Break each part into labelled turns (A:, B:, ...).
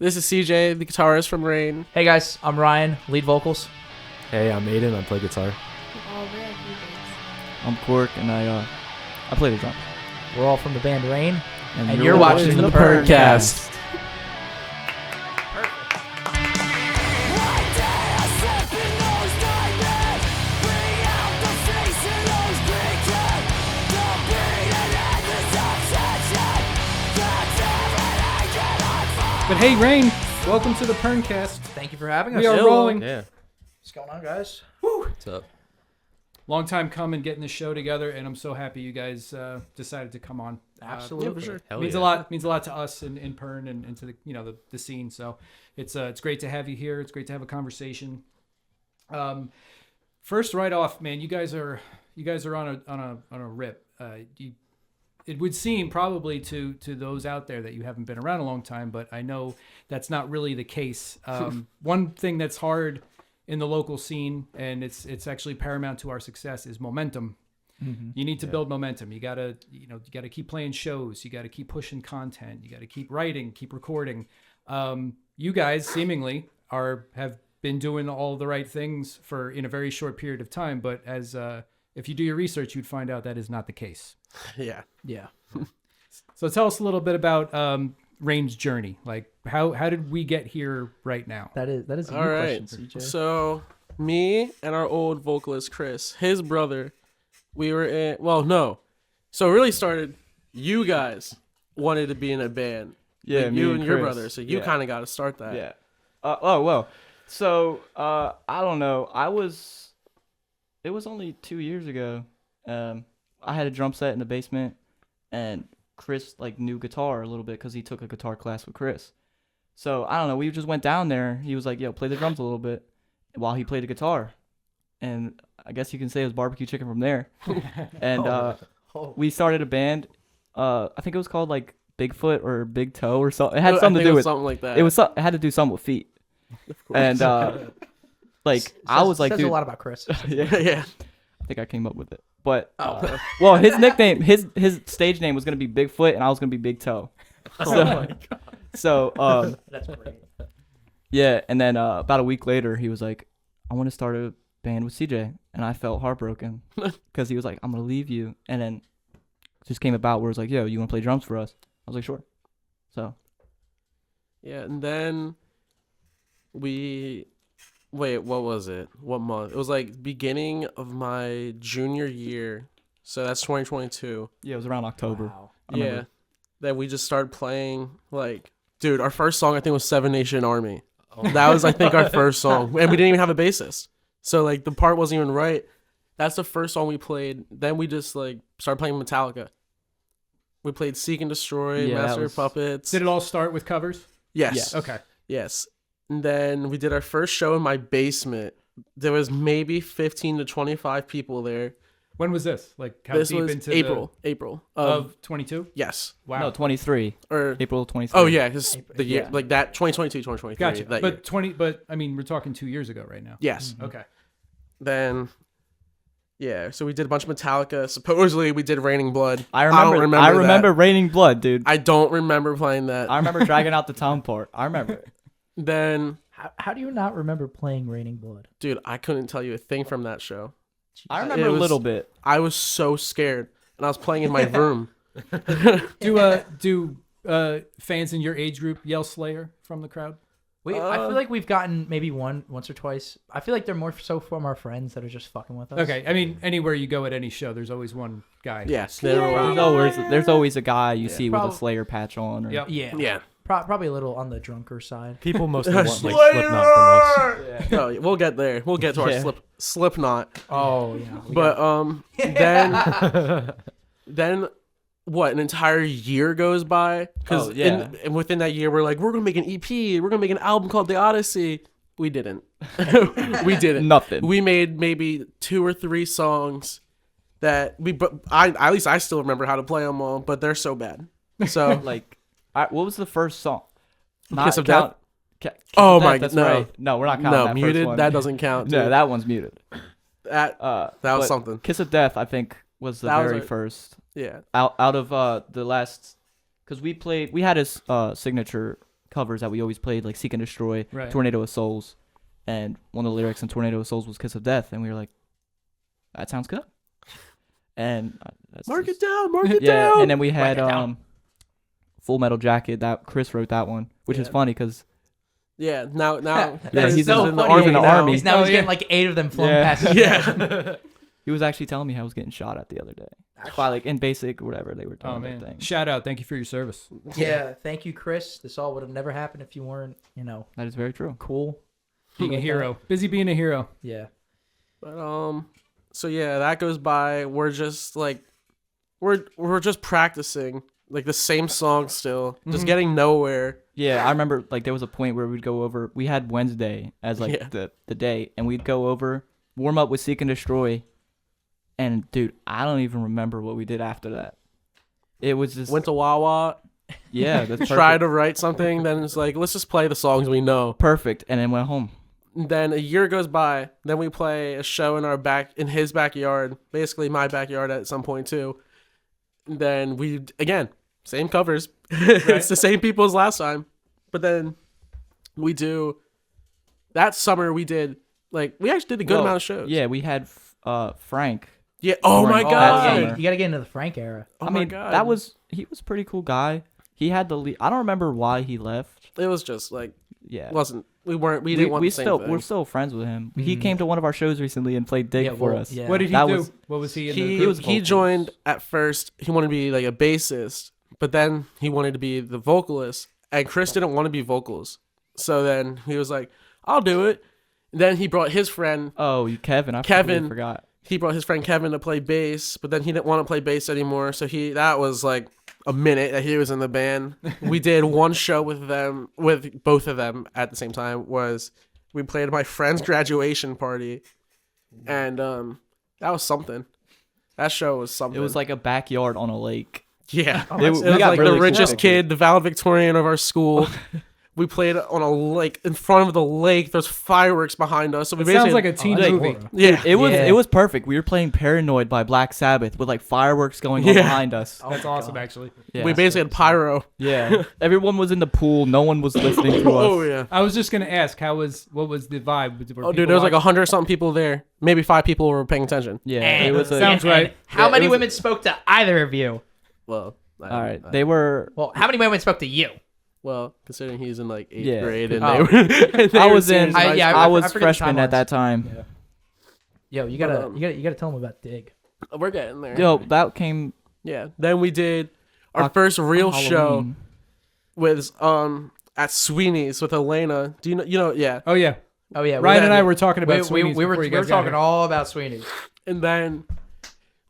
A: This is CJ, the guitarist from Rain.
B: Hey guys, I'm Ryan, lead vocals.
C: Hey, I'm Aiden. I play guitar.
D: I'm Cork, and I play the drums.
B: We're all from the band Rain,
D: And
B: you're watching the PERNcast.
E: But hey, Rain, welcome to the PERNcast.
B: Thank you for having us.
E: We are rolling.
C: Yeah.
B: What's going on, guys?
C: What's up?
E: Long time coming, getting this show together, and I'm so happy you guys decided to come on.
B: Absolutely.
A: Yeah, for sure.
C: Hell
E: Means
C: yeah.
E: a lot. Means a lot to us in PERN and to the scene. So it's great to have you here. It's great to have a conversation. First, right off, man, you guys are on a rip. It would seem probably to those out there that you haven't been around a long time, but I know that's not really the case. One thing that's hard in the local scene, and it's actually paramount to our success, is momentum. Mm-hmm. You need to build momentum. You gotta keep playing shows. You gotta keep pushing content. You gotta keep writing, keep recording. You guys seemingly have been doing all the right things in a very short period of time, but as if you do your research, you'd find out that is not the case.
A: Yeah.
B: Yeah.
E: So tell us a little bit about Rain's journey. Like, how did we get here right now?
B: That is a
A: All
B: good
A: right.
B: question, CJ.
A: So, me and our old vocalist, Chris, his brother, we were in, well, no. So it really started, you guys wanted to be in a band.
D: Yeah,
A: Like,
D: me
A: you
D: and
A: and your
D: Chris.
A: brother. So you
D: Yeah.
A: kind of got to start that.
D: Yeah. So, I don't know. It was only 2 years ago. I had a drum set in the basement, and Chris knew guitar a little bit because he took a guitar class with Chris. So I don't know. We just went down there. He was like, "Yo, play the drums a little bit," while he played the guitar, and I guess you can say it was barbecue chicken from there. And we started a band. I think it was called Bigfoot or Big Toe or something. It had something to do with
A: something like that.
D: it had to do something with feet. And I was like,
B: says
D: dude,
B: a lot about Chris.
A: Yeah.
D: I think I came up with it. But well, his nickname, his stage name was gonna be Bigfoot, and I was gonna be Big Toe.
B: Oh my God.
D: So
B: That's great.
D: yeah, and then about a week later, he was like, "I want to start a band with CJ," and I felt heartbroken because he was like, "I'm gonna leave you," and then it just came about where it was like, "Yo, you want to play drums for us?" I was like, "Sure." So
A: Yeah. And then wait, what was it? What month? It was beginning of my junior year. So that's 2022.
D: yeah, it was around October.
B: Wow.
D: I remember.
A: Yeah. That we just started playing, dude, our first song I think was Seven Nation Army. That was, I think, our first song. And we didn't even have a bassist. So the part wasn't even right. That's the first song we played. Then we just started playing Metallica. We played Seek and Destroy,
D: Yeah,
A: Master
D: that
A: of Puppets.
E: Did it all start with covers?
A: Yes.
E: Okay.
A: Yes. And then we did our first show in my basement. There was maybe 15 to 25 people there.
E: When was this? How
A: This
E: deep
A: was
E: into
A: April
E: of 22?
A: yes.
E: Wow.
D: No, 23.
A: Or
D: April 23.
A: oh yeah, because the year
B: Yeah.
A: that 2022, 2023.
E: Gotcha.
A: That year.
E: But I mean, we're talking 2 years ago right now.
A: Yes.
E: Okay.
A: Then yeah, so we did a bunch of Metallica. Supposedly we did Raining Blood.
D: I
A: don't
D: remember. I remember
A: that.
D: Raining Blood, dude.
A: I don't remember playing that.
D: I remember dragging out the town part. I remember it.
A: Then
B: How do you not remember playing Raining Blood?
A: dude, I couldn't tell you a thing from that show.
D: I remember
A: It
D: a
A: was-
D: little bit.
A: I was so scared, and I was playing in my room.
E: Do fans in your age group yell Slayer from the crowd?
B: I feel like we've gotten maybe once or twice. I feel like they're more so from our friends that are just fucking with us.
E: Okay. I mean, anywhere you go at any show, there's always one guy.
A: Yes, there were.
D: There's always a guy you see with a
B: Prob-
D: Slayer patch on. Or,
E: Yep.
B: Yeah.
A: Yeah.
B: Probably a little on the drunker side.
C: People mostly want Slipknot from us.
A: Oh, we'll get there. We'll get to our
D: Yeah.
A: Slipknot.
B: Oh yeah.
A: But then what? An entire year goes by because
D: Oh, yeah.
A: and within that year we're gonna make an EP. We're gonna make an album called The Odyssey. We didn't. We didn't.
D: Nothing.
A: We made maybe 2 or 3 songs that at least I still remember how to play them all, but they're so bad. So
D: what was the first song?
A: Kiss of Death?
D: Kiss
A: Oh
D: of Death,
A: my
D: that's
A: no.
D: right. No, we're not counting
A: No,
D: that
A: muted.
D: First one.
A: That doesn't count.
D: No,
A: dude.
D: that one's muted.
A: that was
D: but
A: something.
D: Kiss of Death, I think, was the
A: That was
D: very
A: our-
D: first.
A: Yeah.
D: Out of the last, because we had his signature covers that we always played, like Seek and Destroy,
E: Right.
D: Tornado of Souls, and one of the lyrics in Tornado of Souls was Kiss of Death, and we were like, that sounds good. And that's
A: Mark
D: just-
A: it down, mark it
D: yeah,
A: down.
D: and then we had
B: Write it down.
D: Full Metal Jacket. That Chris wrote that one, which is
A: Yeah.
D: funny because
A: Yeah, now
D: Yeah,
A: Chris
D: he's
A: is
B: so
A: in the
B: funny.
A: army
D: He's in the
A: now.
D: army.
B: He's now
E: Oh,
B: he's
E: yeah.
B: getting like 8 of them flung
D: Yeah.
B: past his
A: Yeah.
B: head.
D: he was actually telling me how I was getting shot at the other day. By like in basic or whatever they were doing.
E: Oh
D: their
E: man!
D: thing.
E: Shout out! Thank you for your service.
B: Yeah, thank you, Chris. This all would have never happened if you weren't,
D: That is very true.
B: cool.
E: Being a
B: Like
E: hero, busy being a hero.
B: Yeah.
A: But so yeah, that goes by. We're just like, we're just practicing like the same song still, just getting nowhere.
D: Yeah, I remember like there was a point where we'd go over. We had Wednesday as like
A: Yeah.
D: the day, and we'd go over, warm up with Seek and Destroy, and dude, I don't even remember what we did after that. It was just
A: Went to Wawa,
D: yeah, that's
A: tried to write something. Then it's like, let's just play the songs we know.
D: perfect, and then went home.
A: Then a year goes by. Then we play a show in his backyard, basically my backyard at some point too. Then we again same covers. It's the same people as last time, but then we do. That summer we did like we actually did a good
D: Well,
A: amount of shows.
D: Yeah, we had Frank.
A: Yeah. Oh
D: During
A: my
D: all
A: god.
D: that
B: Yeah,
D: summer.
B: you got to get into the Frank era.
A: Oh
D: I
A: my
D: mean,
A: god.
D: he was a pretty cool guy. He had the lead. I don't remember why he left.
A: It was just like
D: Yeah.
A: we didn't want the same thing.
D: We're still friends with him. He came to one of our shows recently and played Dig
B: Yeah,
D: for
B: well,
D: us.
B: yeah.
E: What did he
D: That
E: do?
D: was-
E: What was he in
A: he
E: the
D: was
A: he
D: vocals.
A: joined at first. He wanted to be like a bassist, but then he wanted to be the vocalist. And Chris didn't want to be vocals, so then he was like, "I'll do it." And then he brought his friend.
D: Oh, Kevin. I
A: Kevin.
D: completely forgot.
A: He brought his friend Kevin to play bass, but then he didn't want to play bass anymore. So that was like a minute that he was in the band. We did one show with both of them at the same time. We played my friend's graduation party, and that was something. That show was something.
D: It was like a backyard on a lake.
A: yeah,
B: Oh,
A: it
B: that's-
A: was
D: we got
A: like
D: really
A: the
D: cool
A: richest
D: pictures.
A: kid, the valedictorian of our school. We played on a lake in front of the lake. There's fireworks behind us. So we
E: It sounds
A: basically
E: like a teen
B: that's
E: movie.
B: cool.
A: yeah.
D: It was
B: Yeah.
D: it was perfect. We were playing Paranoid by Black Sabbath with like fireworks going on
A: Yeah.
D: behind us.
B: Oh
E: That's
B: my
E: awesome,
B: God.
E: actually.
D: Yeah.
A: We basically had pyro.
D: yeah. Everyone was in the pool. No one was listening to us.
A: Oh yeah.
E: I was just gonna ask, what was the vibe? Were
A: Oh, dude,
E: people
A: there was like
E: watching?
A: 100 something people there. Maybe 5 people were paying attention.
D: Yeah.
B: And-
D: It was a,
E: Sounds right.
B: How
D: Yeah,
B: many
D: it was-
B: women spoke to either of you?
A: Well,
D: all right. They were.
B: Well, how many women spoke to you?
A: Well, considering he's in like 8th
D: Yeah.
A: grade and
B: Oh.
A: they were, and they
D: I
A: were
D: was in.
A: seniors high
B: yeah,
A: school.
D: I
B: I
D: was
B: forget the
D: freshman at
B: timelines.
D: that time.
B: Yo, you gotta tell them about Dig.
A: We're getting there.
D: Yo, that came.
A: Yeah. Then we did our
D: Oc-
A: first real show
D: Halloween.
A: was at Sweeney's with Elena. Do you know? Yeah.
E: Oh yeah,
B: Oh yeah,
E: Ryan and I
A: had-
E: were talking about
B: we
E: Sweeney's
B: were
E: before you guys got
B: talking
E: here.
B: all about Sweeney.
A: And then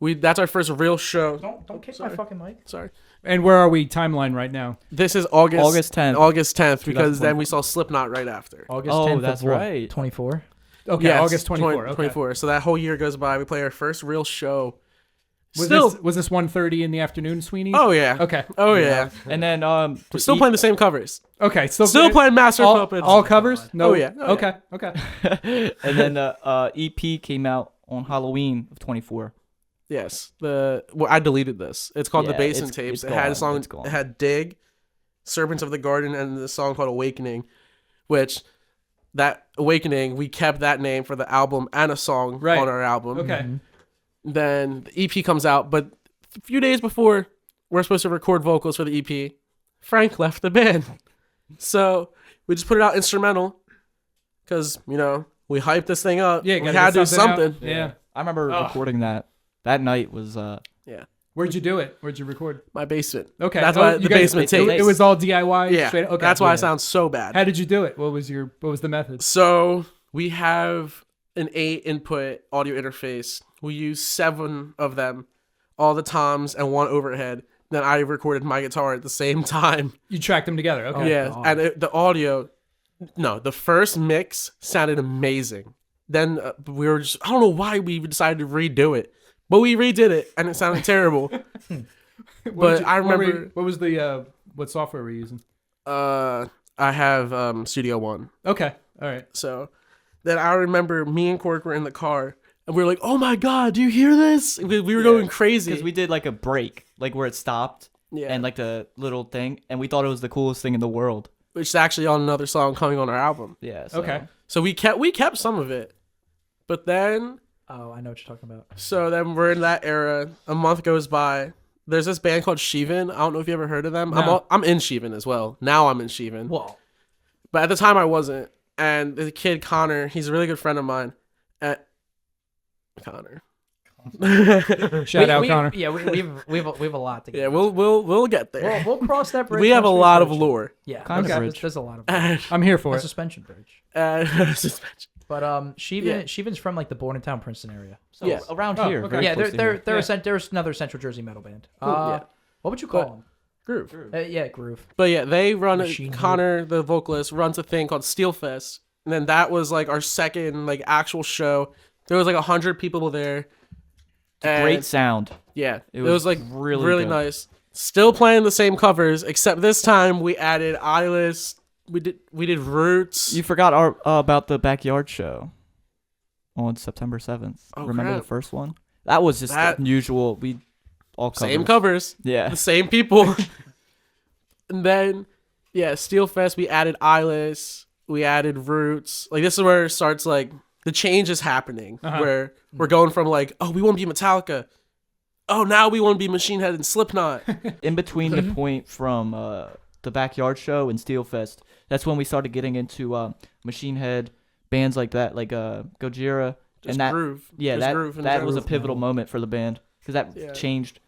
A: that's our first real show.
B: Don't kick my fucking mic.
A: Sorry.
E: And where are we timeline right now?
A: This is August
D: August 10th.
A: August 10th because
D: 2024.
A: then we saw Slipknot right after.
B: August
D: Oh,
B: 10th
D: that's
B: of what?
D: right.
B: 24.
E: Okay,
A: Yes,
E: August 24. Okay.
A: 24. So that whole year goes by. We play our first real show.
E: Was this 1:30 in the afternoon, Sweeney's?
A: Oh yeah.
E: Okay.
A: Oh yeah.
D: And then
A: We're still playing the same covers.
E: Okay.
A: Still playing Master
E: all,
A: Puppets.
E: all covers? No.
A: Oh, yeah. Oh,
E: okay. Okay.
D: and then EP came out on Halloween of 24.
A: Yes. I deleted this. It's called
D: Yeah,
A: The Basin
D: it's-
A: Tapes.
D: it's
A: It had a
D: gone.
A: song.
D: It's gone.
A: It had Dig, Serpents of the Garden, and the song called Awakening, which that Awakening we kept that name for the album and a song
E: Right.
A: on our album.
E: Okay.
A: Then the EP comes out, but a few days before we're supposed to record vocals for the EP, Frank left the band. So we just put it out instrumental because, we hyped this thing up.
E: Yeah.
A: we
E: gotta
A: had to
E: get
A: do something.
E: out. Yeah.
D: I remember recording that. That night was
E: Where'd you do it? Where'd you record?
A: My basement.
E: Okay.
A: That's
E: oh,
A: why
E: you
A: the
E: guys-
A: basement
E: it,
A: tape.
E: it was all DIY.
A: Yeah.
E: Straight, okay.
A: That's why
E: Yeah.
A: it sounds so bad.
E: How did you do it? What was the method?
A: So we have an 8 input audio interface. We use 7 of them, all the toms and 1 overhead. Then I recorded my guitar at the same time.
E: You tracked them together. Okay.
A: Yeah,
B: God.
A: and the audio, the first mix sounded amazing. Then we were just, I don't know why we decided to redo it, but we redid it and it sounded terrible.
E: What did
A: I
E: what were
A: remember-
E: you- what was the what software were you using?
A: I have Studio One.
E: Okay. All right.
A: So then I remember me and Cork were in the car and we were like, "Oh my god, do you hear this?" We were going crazy.
D: because we did like a break, like where it stopped
A: Yeah.
D: and like the little thing, and we thought it was the coolest thing in the world.
A: which is actually on another song coming on our album.
D: Yeah. So.
E: Okay.
A: So we kept some of it, but then
B: Oh, I know what you're talking about.
A: we're in that era. A month goes by. There's this band called Sheevan. I don't know if you ever heard of them.
E: No.
A: I'm in Sheevan as well. Now I'm in Sheevan.
B: Whoa.
A: But at the time I wasn't. And the kid Connor, he's a really good friend of mine. Connor.
E: Shout out, Connor.
B: Yeah, we have a lot to get.
A: Yeah, we'll get there.
B: We'll cross that bridge.
A: We have a
B: once we
A: lot of
B: approach it.
A: lore.
B: Yeah,
D: Kind of
B: there's-
D: bridge.
B: There's a lot of
A: And,
E: I'm here for
B: a
E: it.
B: suspension bridge.
A: suspension.
B: But Sheevan's from like the Bordentown, Princeton area.
D: So
A: Yeah.
D: around
E: Oh,
D: here.
E: okay.
D: very
B: Yeah,
D: close to
B: they're
D: here.
B: they're
E: Yeah.
B: there's another Central Jersey metal band.
A: Yeah.
B: What would you call
A: But-
B: them?
A: Groove.
B: Yeah, Groove.
A: But yeah, they run
B: Machine
A: Connor, the vocalist, runs a thing called Steel Fest. And then that was like our second like actual show. There was like 100 people there. And,
D: Great sound.
A: Yeah.
D: It
A: It was
D: was
A: like
D: really
A: really
D: good.
A: nice. Still playing the same covers, except this time we added Eyeless. We did Roots.
D: You forgot our about the backyard show on September 7th.
A: Oh,
D: Remember
A: crap.
D: the first one? That was just
A: That-
D: unusual. We all covered.
A: Same covers.
D: Yeah.
A: The same people. And then, yeah, Steel Fest, we added Eyeless. We added Roots. Like, this is where it starts, like, the change is happening.
E: Uh-huh.
A: Where we're going from, like, oh, we want to be Metallica. Oh, now we want to be Machine Head and Slipknot.
D: In between the point from the backyard show and Steel Fest, that's when we started getting into Machine Head, bands like that, like Gojira.
A: Just
D: and that,
A: Groove.
D: yeah,
A: Just
D: that
A: Groove in
D: that was a
A: general.
D: pivotal moment for the band because that
A: Yeah.
D: changed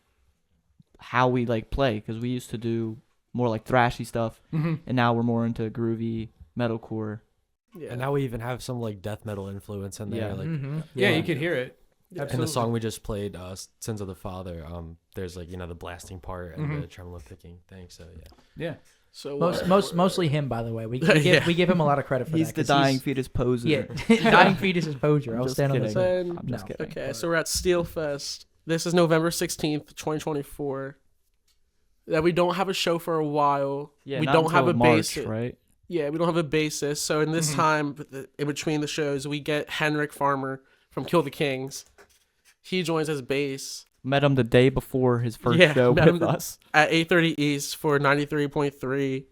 D: how we like play because we used to do more like thrashy stuff,
E: Mm-hmm.
D: and now we're more into groovy metalcore.
A: Yeah.
C: And now we even have some like death metal influence in there.
D: Yeah.
C: Like
E: Yeah, you could hear it.
A: Yeah.
C: in the
E: Absolutely.
C: song we just played, "Sins of the Father," there's like the blasting part and
E: Mhm.
C: the tremolo picking thing. So yeah.
E: Yeah.
A: So
B: Mostly him, by the way. We
A: Yeah.
B: give him a lot of credit for
D: He's
B: that.
D: the
B: 'cause
D: dying fetus poser.
B: Yeah, dying fetus is poser. I'll
D: Just
B: stand on
D: kidding.
B: this.
A: Then,
D: I'm just
B: No.
D: kidding.
A: okay, so we're at Steel Fest. This is November 16th, 2024. That we don't have a show for a while.
D: Yeah,
A: we
D: not
A: don't have a
D: until March,
A: basis.
D: right?
A: Yeah, we don't have a basis. So in this
E: Mhm.
A: time, in between the shows, we get Henrik Farmer from Kill the Kings. He joins as bass
D: Met him the day before his first
A: Yeah,
D: show
A: met him
D: with
A: the-
D: us.
A: at 8:30 East for 93.3.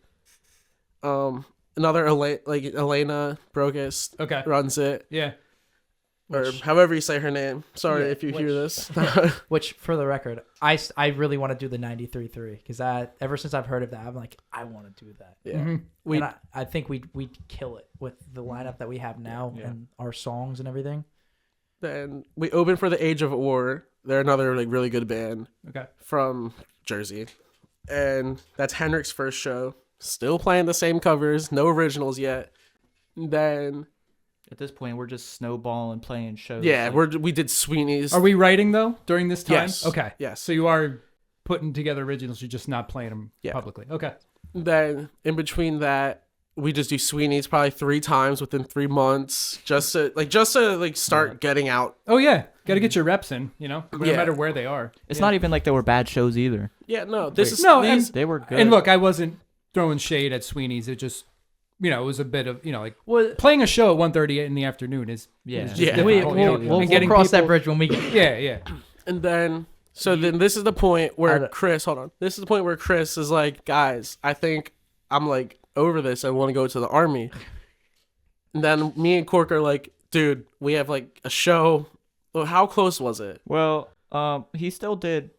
A: Another Elena Brogus
E: Okay.
A: runs it,
E: Yeah.
A: or
B: Which-
A: however you say her name. Sorry
B: Yeah,
A: if you hear
B: which-
A: this.
B: Which, for the record, I really want to do the 93.3 because ever since I've heard of that, I'm like, I want to do that.
A: Yeah,
E: Mhm.
A: we
B: And I think we'd kill it with the lineup that we have now
E: Yeah.
B: and our songs and everything.
A: then we open for the Age of War. They're another like really good band
E: Okay.
A: from Jersey, and that's Henrik's first show. Still playing the same covers, no originals yet. Then
D: At this point, we're just snowballing, playing shows.
A: yeah,
D: like-
A: we did Sweeney's.
E: Are we writing though during this time?
A: Yes.
E: Okay.
A: Yes.
E: So you are putting together originals. You're just not playing them
A: Yeah.
E: publicly. Okay.
A: Then in between that, we just do Sweeney's probably 3 times within 3 months, just to start getting out.
E: Oh yeah. Got to get your reps in. No
A: Yeah.
E: matter where they are.
D: It's
E: Yeah.
D: not even like they were bad shows either.
A: Yeah, no, this is
E: No,
A: these.
D: They were good.
E: And look, I wasn't throwing shade at Sweeney's. It just, it was a bit of, like
B: Well,
E: playing a show at 1:30 in the afternoon is
D: Yeah.
E: is just
A: Yeah.
E: difficult,
B: we'll
E: and getting
B: cross that
E: people-
B: bridge when we get.
E: Yeah.
A: And then then this is the point where
B: I-
A: Chris, hold on. This is the point where Chris is like, guys, I think I'm like over this. I want to go to the army. And then me and Cork are like, dude, we have like a show. Well, how close was it?
D: Well, he still did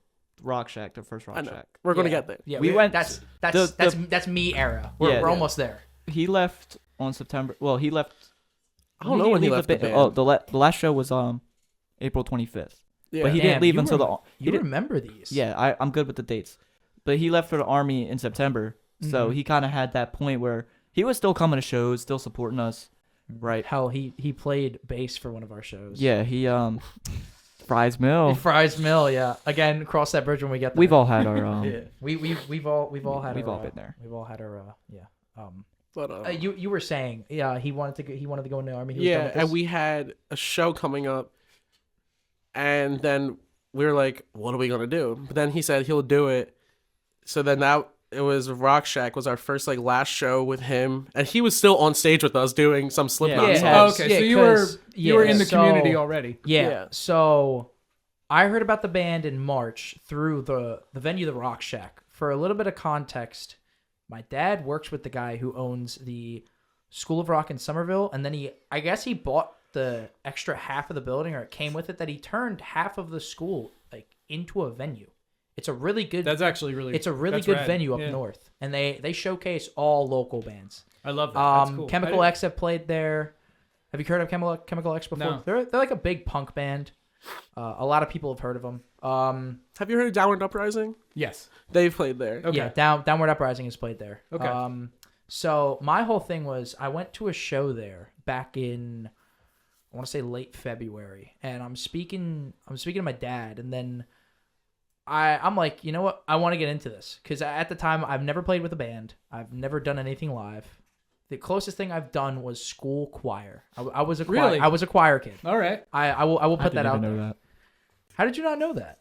D: Rock Shack, the first
A: I
D: Rock
A: know.
D: Shack.
A: We're gonna
B: Yeah.
A: get there.
B: Yeah,
D: We went-
B: That's
D: the-
B: that's me era. We're
D: Yeah.
B: almost there.
D: He left on September. Well, he left.
A: I don't know when he
D: didn't
A: left
D: leave
A: the band.
D: Oh, the last show was April 25th.
A: Yeah.
D: But he
B: Damn,
D: didn't leave
B: you
D: until
B: rem-
D: he
B: You
D: didn't-
B: remember these?
D: Yeah, I'm good with the dates. But he left for the army in September, so
B: Mhm.
D: he kind of had that point where he was still coming to shows, still supporting us, right?
B: Hell, he played bass for one of our shows.
D: Yeah, he Fry's Mill.
B: Fry's Mill. Yeah. Again, cross that bridge when we get there.
D: We've all had our
B: Yeah. We've all had
D: We've
B: our,
D: all been there.
B: We've all had our yeah.
A: But
B: You were saying he wanted to go in the army. He was done
A: yeah,
B: with
A: and
B: this?
A: we had a show coming up, and then we were like, "What are we gonna do?" But then he said he'll do it. So then it was Rock Shack was our first last show with him, and he was still on stage with us doing some Slipknot
D: Yeah.
A: songs.
E: Oh, okay. So you were in the
B: so-
E: community already.
B: Yeah.
A: Yeah.
B: So I heard about the band in March through the venue, the Rock Shack. For a little bit of context, My dad works with the guy who owns the School of Rock in Somerville, and then I guess he bought the extra half of the building, or it came with it, that he turned half of the school like into a venue. It's a really good.
E: That's actually really.
B: It's a really
E: that's
B: good
E: rad.
B: venue up north, and they showcase all local bands.
E: I love that. That's cool.
B: Chemical X have played there. Have you heard of Chemical X before?
E: No.
B: They're like a big punk band. A lot of people have heard of them.
A: Have you heard of Downward Uprising?
E: Yes.
A: They've played there.
E: Okay.
B: Yeah, Downward Uprising has played there.
E: Okay.
B: So my whole thing was I went to a show there back in, I want to say late February, and I'm speaking to my dad, and then I'm like, you know what? I want to get into this because at the time I've never played with a band. I've never done anything live. The closest thing I've done was school choir. I was a choir.
E: Really?
B: I was a choir kid.
E: All right.
B: I will put that out there.
D: That.
B: How did you not know that?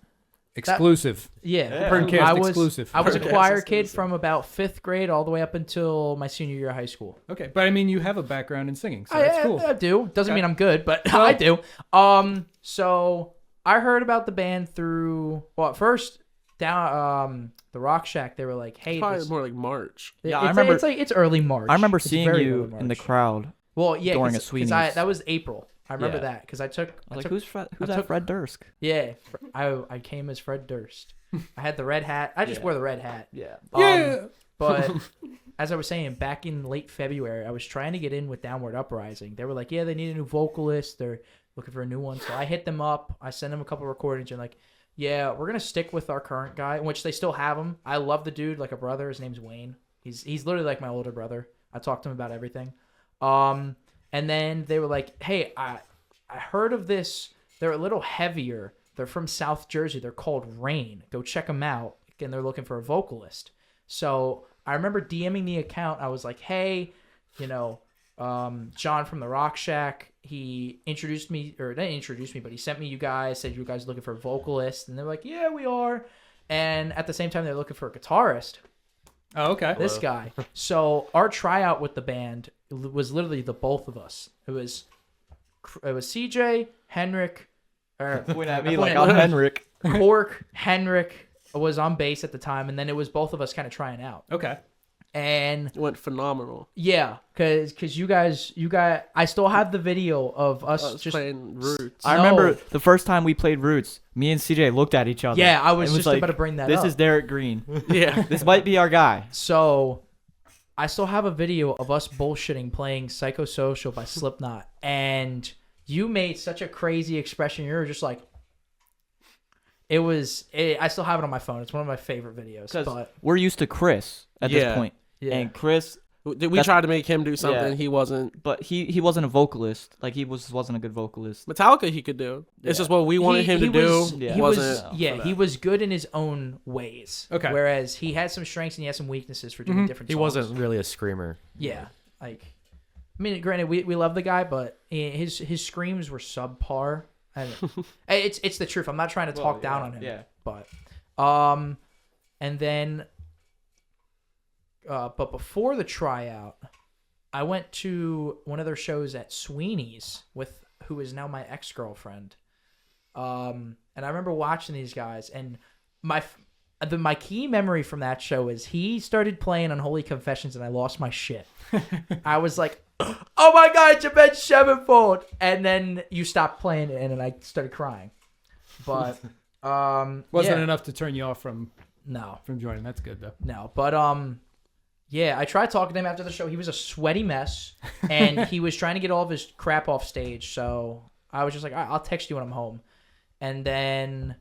E: Exclusive.
B: Yeah.
E: PERNcast
B: I was
E: exclusive.
B: I was a
A: PERNcast
B: choir kid
A: exclusive.
B: from about 5th grade all the way up until my senior year of high school.
E: Okay, but I mean, you have a background in singing, so that's cool.
B: I do. Doesn't
E: Okay.
B: mean I'm good, but
E: Well-
B: I do. So I heard about the band through, well, at first down the Rock Shack. They were like, "Hey,
A: Probably
B: this,
A: more like March.
D: Yeah,
B: it's,
D: I remember-
B: it's early March.
D: I remember
B: It's
D: seeing
B: very
D: you
B: early
D: in the
B: March.
D: crowd.
B: Well, yeah,
D: during a
B: because
D: Sweeney's.
B: that was April. I remember
D: Yeah.
B: that because I took.
D: I was like,
B: took-
D: who's
B: I
D: that
B: took-
D: Fred Durst?
B: Yeah, I came as Fred Durst. I had the red hat. I just
D: Yeah.
B: wore the red hat.
D: Yeah.
B: But as I was saying, back in late February, I was trying to get in with Downward Uprising. They were like, yeah, they need a new vocalist. They're looking for a new one. So I hit them up. I sent them a couple recordings and like, yeah, we're going to stick with our current guy, which they still have him. I love the dude like a brother. His name's Wayne. He's literally like my older brother. I talked to him about everything. And then they were like, hey, I heard of this. They're a little heavier. They're from South Jersey. They're called Rain. Go check them out. And they're looking for a vocalist. So I remember DMing the account. I was like, hey, John from the Rock Shack, he introduced me, or didn't introduce me, but he sent me you guys, said you guys looking for a vocalist. And they're like, yeah, we are. And at the same time, they're looking for a guitarist.
E: Oh, okay.
B: This guy. So our tryout with the band was literally the both of us. It was CJ, Henrik, or
D: Point at me
B: Point
D: like
B: at-
D: I'm Henrik.
B: Cork, Henrik was on bass at the time, and then it was both of us kind of trying out.
E: Okay.
B: And
A: It went phenomenal.
B: yeah, because you guys, I still have the video of us
A: Just
B: just
A: playing Roots.
D: I remember the first time we played Roots, me and CJ looked at each other.
B: yeah, I was
D: and
B: just
D: like,
B: about to bring that
D: This
B: up.
D: is Derek Green.
A: Yeah.
D: This might be our guy.
B: So I still have a video of us bullshitting playing Psychosocial by Slipknot, and you made such a crazy expression. You were just like, I still have it on my phone. It's one of my favorite videos.
D: Because
B: But
D: we're used to Chris at
A: Yeah.
D: this point.
B: yeah,
D: And Chris,
A: We tried to make him do something.
D: Yeah.
A: He wasn't.
D: but he wasn't a vocalist. Like he wasn't a good vocalist.
A: Metallica he could do. It's
D: Yeah.
A: just what we wanted him to
B: was,
A: do.
D: Yeah.
B: He
A: wasn't
B: was,
A: for
B: yeah,
A: that.
B: he was good in his own ways.
E: Okay.
B: Whereas he had some strengths and he had some weaknesses for doing different.
C: He
B: songs.
C: wasn't really a screamer.
B: Yeah, like, I mean, granted, we love the guy, but his screams were subpar. And it's the truth. I'm not trying to talk down on him.
D: Yeah.
B: But and then but before the tryout, I went to one of their shows at Sweeney's with who is now my ex-girlfriend. And I remember watching these guys, and my key memory from that show is he started playing Unholy Confessions, and I lost my shit. I was like, "Oh my God, it's Avenged Sevenfold!" And then you stopped playing it, and then I started crying. But
E: Wasn't
B: yeah.
E: enough to turn you off from
B: No,
E: joining. That's good though.
B: no. But yeah, I tried talking to him after the show. He was a sweaty mess, and he was trying to get all of his crap off stage. So I was just like, all right, I'll text you when I'm home. And then,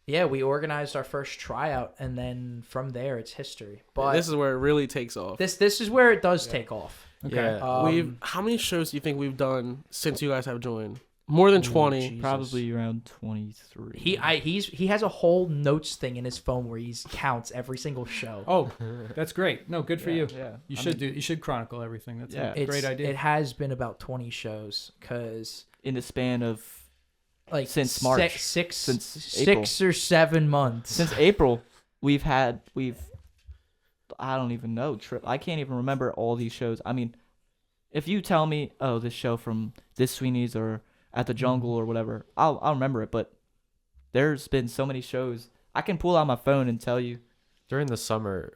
B: yeah, we organized our first tryout, and then from there, it's history. But
A: This is where it really takes off.
B: this is where it does take off.
E: Okay.
C: Yeah.
A: How many shows do you think we've done since you guys have joined? More than 20.
B: Jesus.
D: Probably around 23.
B: He has a whole notes thing in his phone where he counts every single show.
E: Oh, that's great. No, good for you.
D: Yeah.
E: You should chronicle everything. That's
D: Yeah.
E: a great idea.
B: It has been about 20 shows because
D: In the span of
B: like
D: Since March.
B: six
D: April.
B: or 7 months.
D: since April, we've I don't even know. I can't even remember all these shows. I mean, if you tell me, oh, this show from this Sweeney's or at the Jungle or whatever, I'll remember it. But there's been so many shows. I can pull out my phone and tell you.
C: During the summer,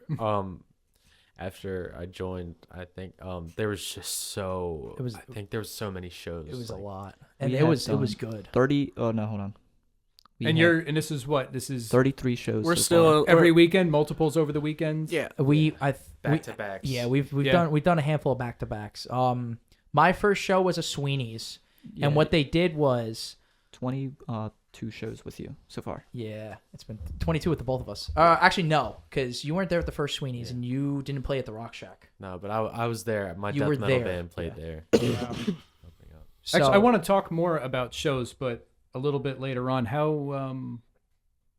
C: after I joined, I think there was just so. I think there was so many shows.
B: It was a
C: like,
B: lot, and
D: we
B: it
D: had
B: was
D: done
B: good.
D: 30. Oh no, hold on. We
E: And
D: had
E: this is what? This is
D: 33 shows.
A: We're
D: so
A: still
D: far.
E: every weekend, multiples over the weekends.
A: Yeah.
C: back to backs.
B: Yeah, we've
E: Yeah.
B: done a handful of back to backs. My first show was a Sweeney's,
D: Yeah,
B: and what they did was
D: 22 shows with you so far.
B: it's been 22 with the both of us. Actually no, because you weren't there at the first Sweeney's and you didn't play at the Rock Shack.
C: No, but I was there. My
B: You
C: death
B: were
C: metal
B: there.
C: band played there.
B: So,
E: Actually, I want to talk more about shows, but a little bit later on.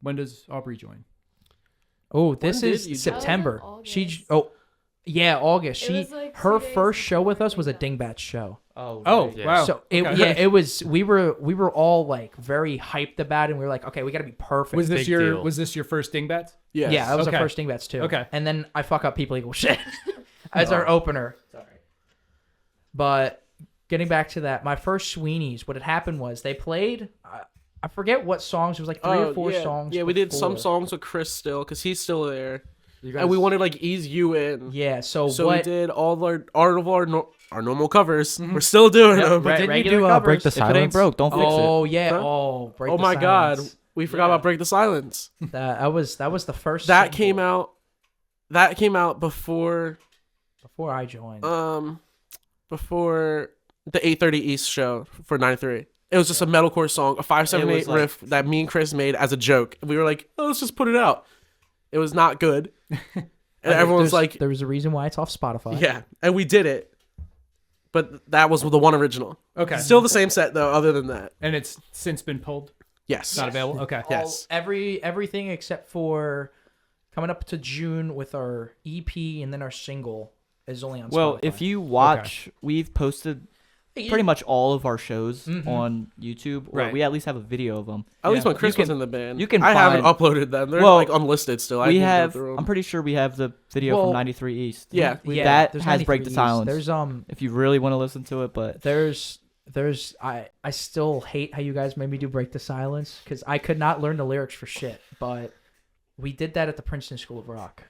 E: When does Aubrey join?
B: Oh, this
A: When did
B: is
A: you do
B: September.
F: That was in
B: She
F: August.
B: August.
F: It
B: She
F: was like 2
B: her
F: days
B: first show
F: before
B: with us was a
F: Dingbat.
B: Dingbat show.
E: Oh,
C: Yeah.
E: wow.
B: So
E: Okay.
B: it was. We were all like very hyped about it. And we were like, okay, we got to be perfect.
E: Was this
C: Big
E: your
C: deal.
E: first Dingbat?
A: Yes.
B: Yeah, that was
E: Okay.
B: our first Dingbats too.
E: Okay.
B: And then I fuck up People Equal Shit as our opener. Sorry. But getting back to that, my first Sweeney's, what had happened was they played. I forget what songs. It was like 3 or 4
A: yeah.
B: songs.
A: Yeah, we did some
B: before.
A: songs with Chris still because he's still there,
C: You guys,
A: and we wanted to, like ease you in.
B: Yeah. So
A: So
B: what?
A: we did all of our normal covers. We're still doing
B: Yep,
A: them.
B: right.
C: didn't you
B: regular
C: do Break the
B: covers.
D: If it ain't
C: Silence?
D: broke, don't fix it.
B: Oh yeah.
A: Huh?
B: Oh, break
A: Oh
B: the
A: my God,
B: Silence.
A: we forgot about Break the Silence.
B: That was the first.
A: That
B: single
A: came out. That came out before
B: before I joined.
A: before the 8:30 East show for 93. It was just a metalcore song, a 578
D: It was like-
A: riff that me and Chris made as a joke. We were like, oh, let's just put it out. It was not good. And everyone's like,
B: there was a reason why it's off Spotify.
A: yeah. And we did it. But that was the one original.
E: Okay.
A: Still the same set, though, other than that.
E: And it's since been pulled.
A: Yes.
E: Not available. Okay.
A: Yes.
B: Everything except for coming up to June with our EP and then our single is only on Spotify.
D: Well, if you watch, we've posted pretty much all of our shows
B: Mhm.
D: on YouTube, or
E: Right.
D: we at least have a video of them.
A: At least
E: Yeah.
A: when Chris
D: You
A: was
D: can-
A: in the band.
D: you can
A: I haven't
D: find-
A: uploaded them. They're
D: Well,
A: like unlisted still. I
D: We
A: didn't go
D: have.
A: through 'em.
D: I'm pretty sure we have the video
B: Well,
D: from 93 East.
A: Yeah.
D: that
B: there's
D: has Break the
B: 93
D: Silence.
B: There's
D: If you really want to listen to it, but
B: there's I still hate how you guys made me do Break the Silence because I could not learn the lyrics for shit, but we did that at the Princeton School of Rock.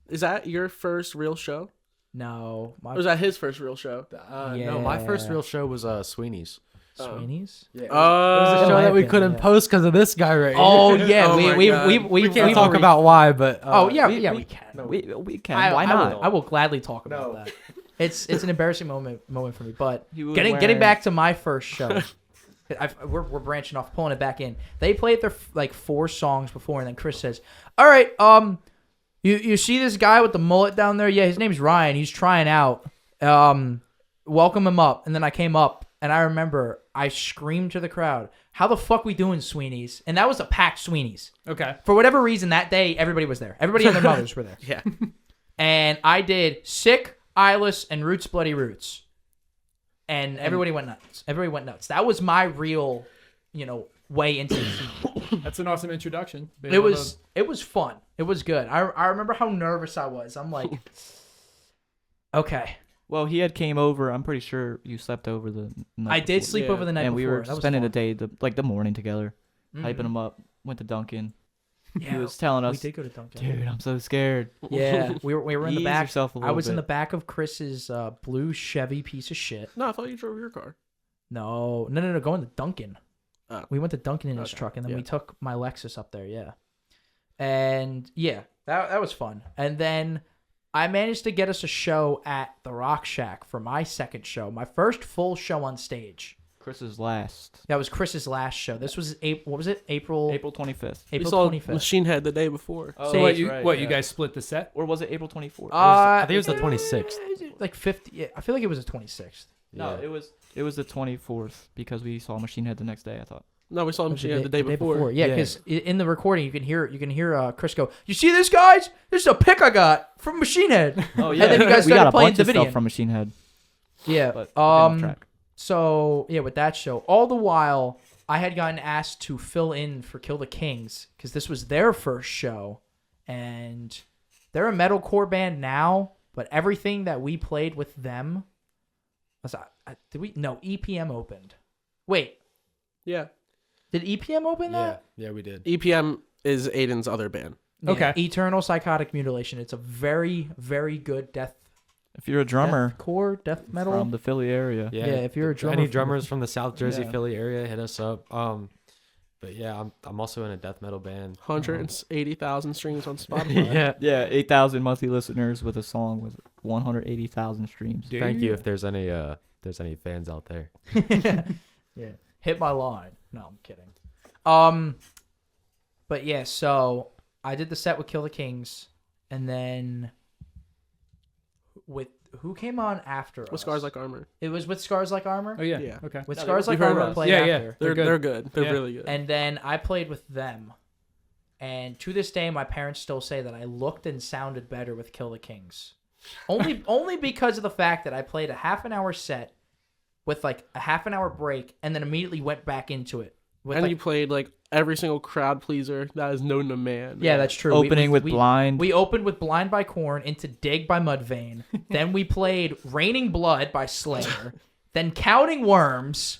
A: Is that your first real show?
B: No,
A: Or was that his first real show?
C: No, my first
B: Yeah.
C: real show was
B: Sweeney's.
C: Sweeney's.
B: Yeah.
C: It was a show
B: might
C: that
B: have
C: we
B: been,
C: couldn't
B: yeah.
C: post because of this guy right
B: Oh
C: here.
B: yeah,
A: Oh my God.
B: we
C: We can't
B: we've
C: talk
B: already-
C: about why, but
B: Oh yeah,
D: we-
B: yeah,
D: we-
B: we can.
D: we can. Why
B: I
D: not?
B: will gladly talk about
C: No.
B: that. It's an embarrassing moment for me, but
D: He was
B: getting
D: wearing-
B: back to my first show. We're branching off, pulling it back in. They played their like 4 songs before, and then Chris says, "All right, you see this guy with the mullet down there? Yeah, his name's Ryan. He's trying out. Welcome him up." And then I came up, and I remember I screamed to the crowd, "How the fuck we doing, Sweeney's?" And that was a packed Sweeney's.
E: Okay.
B: For whatever reason, that day everybody was there. Everybody and their mothers were there.
A: Yeah.
B: And I did Sick, Eyeless, and Roots Bloody Roots. And everybody went nuts. Everybody went nuts. That was my real, way into the scene.
E: That's an awesome introduction. Being
B: It
E: able
B: was fun. It was good. I remember how nervous I was. I'm like, okay.
D: Well, he had came over. I'm pretty sure you slept over the night
B: I did
D: before.
B: sleep
A: Yeah.
B: over the night
D: And we
B: before.
D: were
B: That was
D: spending the
B: fun.
D: day, the morning together, hyping
B: Mhm.
D: him up. Went to Duncan.
B: Yeah,
D: He was telling
B: we
D: us,
B: did go to Dunkin'.
D: dude, I'm so scared.
B: Yeah, we were in the
D: Ease
B: back.
D: yourself a
B: I
D: little
B: was in the
D: bit.
B: back of Chris's blue Chevy piece of shit.
A: No, I thought you drove your car.
B: No, going to Duncan.
A: Oh.
B: We went to Duncan in his
A: Okay,
B: truck, and then
A: yeah.
B: we took my Lexus up there. Yeah, and yeah, that was fun. And then I managed to get us a show at the Rock Shack for my second show, my first full show on stage.
D: Chris's last.
B: That was Chris's last show. This was April. What was it? April.
D: April 25th.
A: We
B: April
A: saw
B: 25th.
A: Machine Head the day before.
D: Oh,
E: So what
D: that's
E: you
D: right,
E: you
D: yeah.
E: guys split the set?
D: Or was it April 24th?
C: I think it was the 26th.
B: Like 50. Yeah, I feel like it was the 26th.
D: No, it was the 24th because we saw Machine Head the next day, I thought.
A: No, we saw
B: It was
A: Machine Head the day before.
B: Yeah,
C: Yeah.
B: because in the recording you can hear Chris go, "You see this, guys? This is a pic I got from Machine Head."
D: Oh
B: yeah. then you guys
D: we got
B: started
D: a
B: playing
D: bunch of
B: Davidian.
D: stuff from Machine Head,
B: Yeah.
D: but we're getting off track.
B: So yeah, with that show, all the while I had gotten asked to fill in for Kill the Kings because this was their first show, and they're a metalcore band now, but everything that we played with them was EPM opened. Wait,
A: Yeah.
B: did EPM open
C: Yeah,
B: that?
C: yeah, we did.
A: EPM is Aiden's other band.
B: Yeah,
E: Okay.
B: Eternal Psychotic Mutilation. It's a very, very good
D: If you're a drummer
B: deathcore, death metal.
D: from the Philly area,
B: Yeah, if you're a drummer
C: any
B: from-
C: drummers from the South Jersey,
D: Yeah.
C: Philly area, hit us up. But yeah, I'm also in a death metal band.
A: 180,000 streams on Spotify.
C: Yeah.
D: yeah, 8,000 monthly listeners with a song with 180,000 streams.
C: Thank you if there's any fans out there.
B: Yeah, hit my line. No, I'm kidding. But yeah, so I did the set with Kill the Kings, and then with who came on after
A: With
B: us?
A: Scars Like Armor.
B: It was with Scars Like Armor.
E: Oh yeah.
A: Yeah.
E: Okay.
B: With
D: No,
B: Scars
D: you've
B: Like
A: heard
B: Armor
A: us.
B: played
E: Yeah,
B: after.
A: They're good. They're
E: Yeah.
A: really good.
B: And then I played with them. And to this day, my parents still say that I looked and sounded better with Kill the Kings. Only because of the fact that I played a half an hour set with like a half an hour break and then immediately went back into it. With
A: And
B: like,
A: you played like every single crowd pleaser that is known to man.
B: yeah, that's true.
D: Opening with Blind.
B: We opened with Blind by Korn, into Dig by Mudvayne. Then we played Raining Blood by Slayer. Then Counting Worms.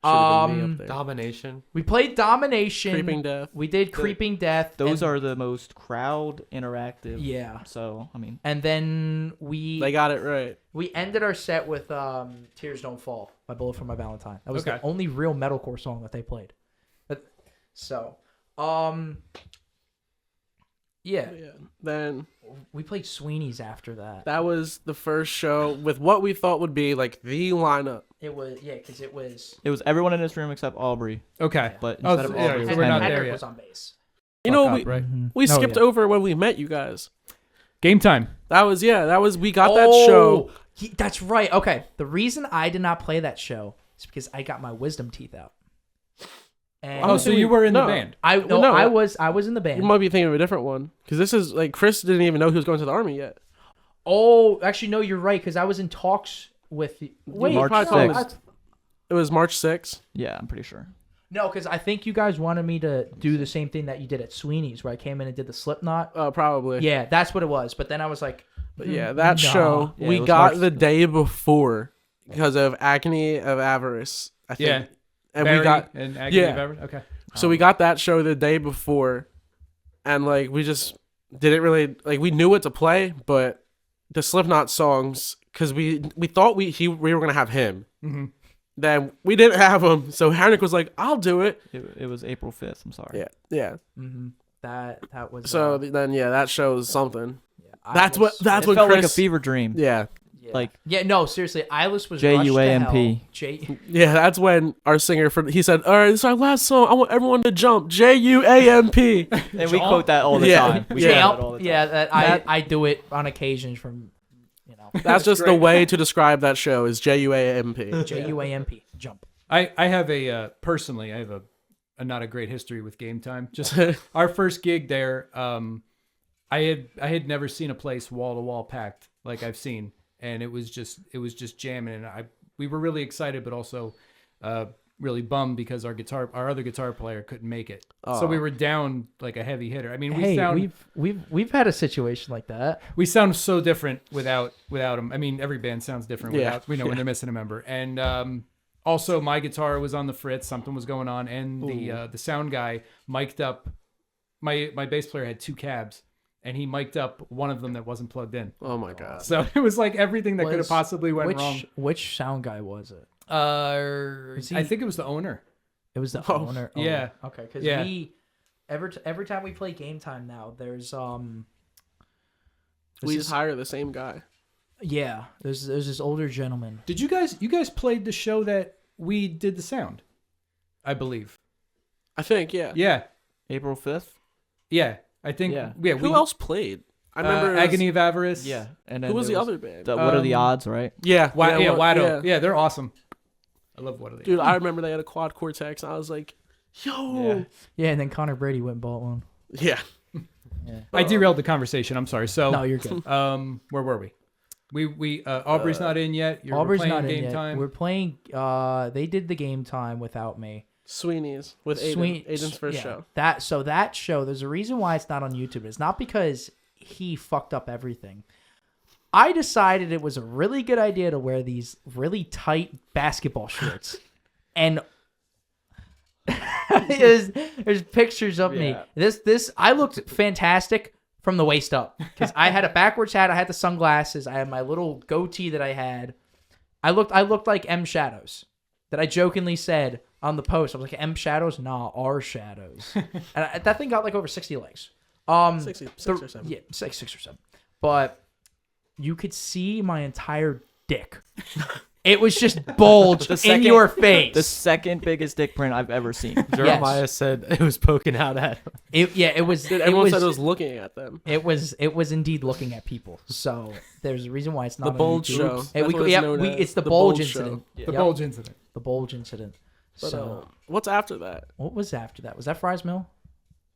A: Should've been me up there.
C: Domination.
B: We played Domination.
A: Creeping Death.
B: We did Creeping Death.
D: Those
B: and-
D: are the most crowd interactive.
B: Yeah.
D: So, I mean,
B: And then we
A: They got it right.
B: we ended our set with Tears Don't Fall by Bullet for My Valentine. That was the
E: Okay.
B: only real metalcore song that they played. So, yeah,
A: Yeah. Then
B: we played Sweeney's after that.
A: that was the first show with what we thought would be like the lineup.
B: It was because it was.
D: it was everyone in this room except Aubrey.
E: Okay.
D: But
E: Oh,
D: instead
E: so-
D: of
E: yeah,
D: Aubrey, it
E: so
D: was
E: we're not
D: Henry.
E: there
B: Hendrick
E: yet.
B: was on bass.
A: You know,
E: Fuck up, right?
A: we
B: No,
A: skipped
B: yeah.
A: over when we met you guys.
E: Game time.
A: That was we got that show.
B: That's right. Okay, the reason I did not play that show is because I got my wisdom teeth out. And
E: Oh, so you were in the
A: No.
E: band.
B: I
A: Well, no.
B: I was in the band.
A: You might be thinking of a different one because this is like Chris didn't even know he was going to the army yet.
B: Oh, actually, no, you're right because I was in talks with. Wait,
D: March
B: no,
D: 6th.
A: It was March 6th.
D: Yeah, I'm pretty sure.
B: No, because I think you guys wanted me to do the same thing that you did at Sweeney's, where I came in and did the Slipknot.
A: Probably.
B: Yeah, that's what it was. But then I was like,
A: But yeah, that
B: Nah.
A: show
D: Yeah,
A: we
D: it was
A: got
D: March
A: the day before because of Agony of Avarice. I think.
E: Yeah.
A: And
E: Barry
A: we got
E: and Agony
A: yeah.
E: of Everett? Okay.
A: so we got that show the day before, and like we just didn't really like we knew what to play, but the Slipknot songs because we thought we were gonna have him.
E: Mm-hmm.
A: Then we didn't have him, so Henrik was like, "I'll do it."
D: It was April 5th. I'm sorry.
A: Yeah.
B: that was.
A: So then, that shows something.
B: I
A: That's
B: was-
A: that's
D: It
A: what
D: felt
A: Chris.
D: like a fever dream.
A: Yeah,
B: Yeah.
D: like-
B: yeah, no, seriously, Eyeless was
D: JUAMP.
B: rushed to hell.
A: yeah. That's when our singer he said, "All right, this is our last song. I want everyone to jump. JUAMP."
D: And we quote that all the
A: Yeah.
D: time. We
A: Yeah.
D: quote that all the time.
B: Yeah, I do it on occasion from,
A: That's just the way to describe that show is JUAMP.
B: JUAMP, jump.
E: I have a personally I have a not a great history with Game Time.
A: Just
E: Our first gig there, I had never seen a place wall to wall packed like I've seen, and it was just jamming, and we were really excited, but also really bummed because our other guitar player couldn't make it, so we were down like a heavy hitter. I mean,
B: we've had a situation like that.
E: we sound so different without him. I mean, every band sounds different
A: Yeah.
E: without when they're missing a member, and also my guitar was on the fritz, something was going on, and the sound guy mic'd up. My bass player had two cabs, and he mic'd up one of them that wasn't plugged in.
A: oh my god.
E: So it was like everything that could have possibly went wrong.
B: Which sound guy was it?
E: I think it was the owner.
B: It was the
A: Oh,
B: owner.
E: yeah.
B: Okay, because
E: Yeah.
B: we every time we play Game Time now, there's
A: We just hire the same guy.
B: yeah, there's this older gentleman.
E: Did you guys played the show that we did the sound? I believe.
A: I think. Yeah.
E: Yeah.
D: April 5th.
E: Yeah. I think.
D: Yeah.
E: Yeah.
A: Who else played? I remember. it was-
E: Agony of Avarice.
D: Yeah. And then
A: Who was
D: there
A: the other band?
D: What are the odds, right?
A: Yeah.
E: Wado.
A: Yeah.
E: Yeah, they're awesome. I love What Are the
A: Dude,
E: Odds.
A: I remember they had a quad Cortex, and I was like, "Yo."
B: Yeah, and then Connor Brady went and bought one.
A: Yeah.
E: I derailed the conversation. I'm sorry. So
B: No, you're good.
E: where were we? We Aubrey's not in yet. We're
B: Aubrey's
E: playing
B: not
E: Game
B: in yet.
E: Time.
B: We're playing. They did the Game Time without me.
A: Sweeney's with Aiden. Aiden's first show.
B: That show. There's a reason why it's not on YouTube. It's not because he fucked up everything. I decided it was a really good idea to wear these really tight basketball shorts, and There's pictures of me. This I looked fantastic from the waist up because I had a backwards hat. I had the sunglasses. I had my little goatee that I had. I looked like M Shadows. That I jokingly said on the post. I was like, M Shadows? Nah, R Shadows. And that thing got like over 60 likes.
A: 6 or 7.
B: Yeah, 6 or 7. But you could see my entire dick. It was just bulged in your face.
D: The second biggest dick print I've ever seen.
C: Jeremiah said it was poking out at him.
B: It was.
A: Everyone said it was looking at them.
B: It was indeed looking at people. So there's a reason why it's not
A: the bulge
B: on
A: show.
B: YouTube. It's the bulge incident.
E: The bulge incident.
B: The bulge incident.
A: But,
B: so
A: what's after that?
B: what was after that? Was that Fry's Mill?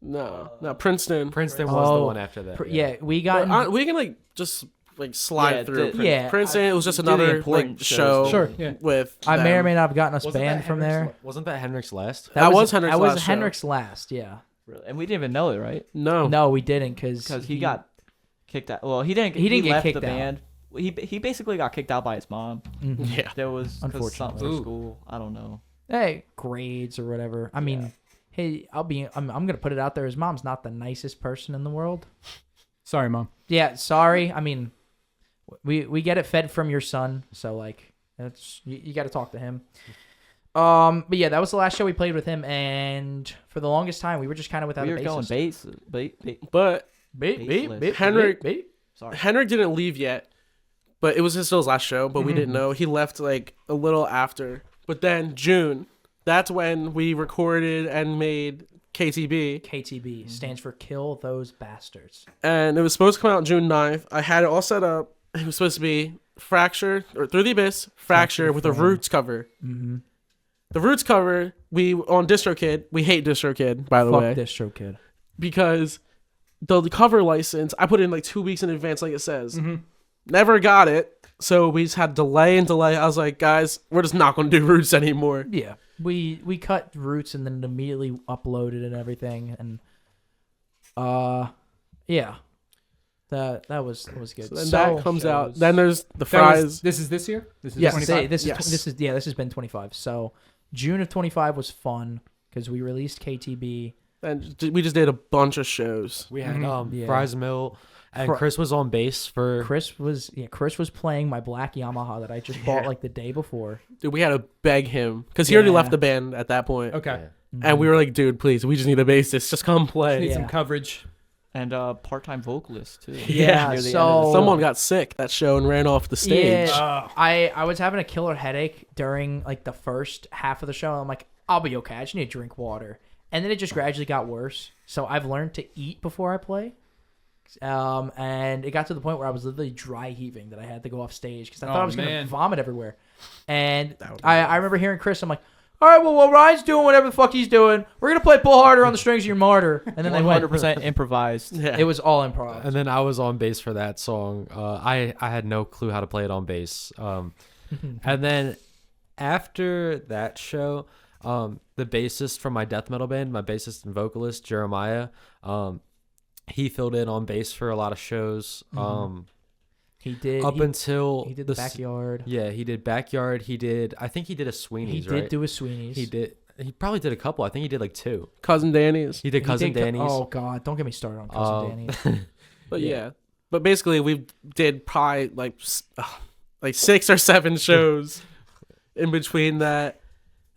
A: No, Princeton.
C: Princeton was the one after that.
B: Yeah, we got.
A: But we can just slide through. Princeton. It was just
D: do the
A: another
D: important
A: show.
D: shows.
E: Sure, yeah.
A: With
B: I may or
A: them.
B: may not have gotten us
C: Wasn't
B: banned
C: that
B: from
C: Henrik's
B: there.
C: Wasn't that Henrik's last?
A: That was Henrik's
B: That was
A: last show.
B: Henrik's last. Yeah.
D: Really? And we didn't even know it, right?
A: No.
B: No, we didn't because
D: Because he got kicked out. Well, he didn't.
B: He didn't get
D: left
B: kicked
D: the
B: out.
D: band. He basically got kicked out by his mom.
A: Yeah.
D: There was 'cause
B: Unfortunately.
D: something for
E: Ooh.
D: school. I don't know.
B: Hey, grades or whatever. I mean, hey, I'm gonna put it out there. His mom's not the nicest person in the world.
E: Sorry, Mom.
B: Yeah, sorry. I mean, we get it fed from your son, so like that's you got to talk to him. But yeah, that was the last show we played with him, and for the longest time we were just kind of without
D: We
B: a
D: were going
B: bassist.
A: But
D: Baseless.
A: Henrik didn't leave yet. But it was still his last show. But we didn't know. He left like a little after. But then June, that's when we recorded and made KTB.
B: KTB stands for Kill Those Bastards.
A: And it was supposed to come out June 9th. I had it all set up. It was supposed to be Fracture, or Through the Abyss, Fracture with a Roots cover.
B: Mm-hmm.
A: The Roots cover, we on DistroKid, we hate DistroKid, by the way.
B: Fuck Distro Kid.
A: Because the cover license, I put in like 2 weeks in advance, like it says. Never got it. So we just had delay. I was like, guys, we're just not going to do Roots anymore.
B: Yeah, we cut Roots and then immediately uploaded and everything, and yeah, that was good.
A: So then that comes out. Then there's the
E: That
A: Fries.
E: was, this is this year? This is
B: Yes,
E: 25?
B: this
A: Yes.
B: has been 25. So June of 25 was fun because we released KTB.
A: And we just did a bunch of shows.
C: We had
B: Yeah.
C: Fries Mill, and Chris was on bass for.
B: Chris was playing my black Yamaha that I just bought like the day before.
A: Dude, we had to beg him because he already left the band at that point.
E: Okay.
A: And we were like, dude, please, we just need a bassist. Just come play.
E: Need
B: Yeah.
E: some coverage.
D: And part-time vocalist too.
B: Yeah,
D: Near the end of
B: so-
D: the
A: Someone got sick that show and ran off the stage.
B: Yeah, I was having a killer headache during like the first half of the show. I'm like, I'll be okay. I just need to drink water. And then it just gradually got worse. So I've learned to eat before I play. And it got to the point where I was literally dry heaving that I had to go off stage because I thought I was going to vomit everywhere. And I remember hearing Chris. I'm like, all right, well, while Ryan's doing whatever the fuck he's doing, we're going to play Pull Harder on the Strings of Your Martyr. And then they went.
D: 100% improvised.
A: Yeah.
B: It was all improv.
C: And then I was on bass for that song. I had no clue how to play it on bass. And then after that show, the bassist from my death metal band, my bassist and vocalist Jeremiah, he filled in on bass for a lot of shows.
B: He did.
C: Until
B: he did the Backyard.
C: Yeah, he did Backyard. I think he did a Sweeney's.
B: He did do a Sweeney's.
C: He probably did a couple. I think he did like 2.
A: Cousin Danny's.
C: He did Cousin Danny's.
B: Oh God, don't get me started on Cousin Danny's.
A: But yeah. But basically, we did probably like 6 or 7 shows in between that.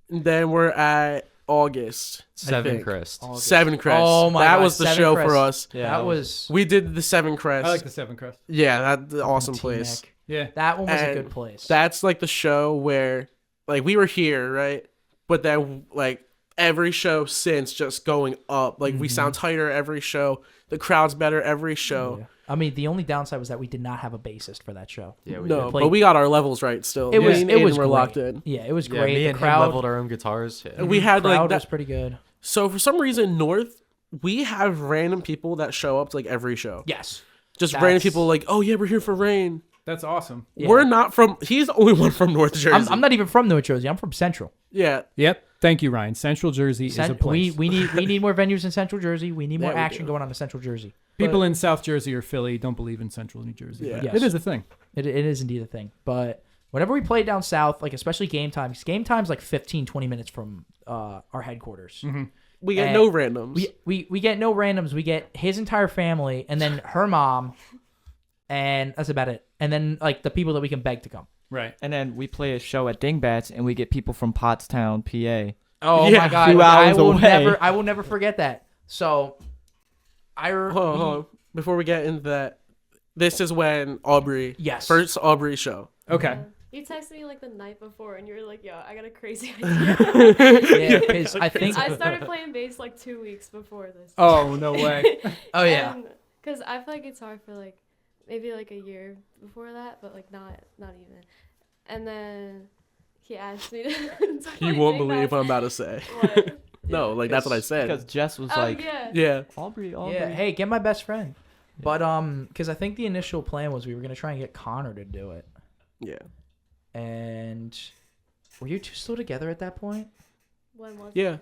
A: And then we're at August.
C: Seven Crest.
B: August.
A: Seven Crest.
B: Oh my
A: that
B: God,
A: was the
B: Seven
A: show
B: Crest.
A: for us.
D: Yeah,
B: That was
A: We did the Seven Crest.
E: I like the Seven Crest.
A: Yeah, that's the awesome place.
B: T-Neck.
E: Yeah.
B: That one was a
A: And
B: good place.
A: That's like the show where, like, we were here, right? But then, like, every show since just going up. Like, we sound tighter every show. The crowd's better every show.
B: Yeah. I mean, the only downside was that we did not have a bassist for that show.
C: Yeah, we
A: No,
C: did.
A: but we got our levels right still.
B: It was
A: Me and
B: it was
A: Aiden were
B: great.
A: locked in.
B: Yeah, it was
C: Yeah,
B: great.
C: me
B: The
C: and him
B: crowd
C: leveled our own guitars. Yeah.
A: And we had like
B: crowd was
A: that.
B: pretty good.
A: So for some reason, North, we have random people that show up to like every show.
B: Yes.
A: Just
B: That's-
A: random people like, oh yeah, we're here for Rain.
E: That's awesome.
B: Yeah.
A: We're not from. He's the only one from North Jersey.
B: I'm not even from North Jersey. I'm from Central.
A: Yeah.
E: Yep. Thank you, Ryan. Central Jersey is a place.
B: We need more venues in Central Jersey. We need more
A: Yeah, we
B: action
A: do.
B: going on in Central Jersey.
E: People in South Jersey or Philly don't believe in Central New Jersey.
A: Yeah.
E: but
B: Yes.
E: It is a thing.
B: It is indeed a thing. But whenever we played down south, like especially game time, 'cause game time's like 15, 20 minutes from our headquarters.
E: Mm-hmm.
A: We get
B: And
A: no randoms.
B: We get no randoms. We get his entire family and then her mom, and that's about it. And then like the people that we can beg to come.
E: Right.
D: And then we play a show at Dingbats, and we get people from Pottstown, PA.
B: Oh
A: Yeah,
B: my god!
D: 2 hours away.
B: I will never forget that. So,
A: Hold on. Before we get into that, this is when Aubrey,
B: Yes.
A: first Aubrey show.
E: Okay.
F: You texted me like the night before, and you were like, "Yo, I got a crazy idea."
B: Yeah, because I think.
F: I started playing bass like 2 weeks before this.
E: Oh, no way.
B: Oh yeah.
F: Because I play guitar for like maybe like a year before that, but like not even. And then he asked me to.
A: You won't believe what I'm about to say.
F: What?
A: No, like that's what I said.
D: Because Jess was
F: Oh
D: like,
F: yeah.
A: Yeah.
D: Aubrey.
B: Yeah. Hey, get my best friend. But because I think the initial plan was we were gonna try and get Connor to do it.
A: Yeah.
B: And were you two still together at that point?
F: When was?
A: Yeah.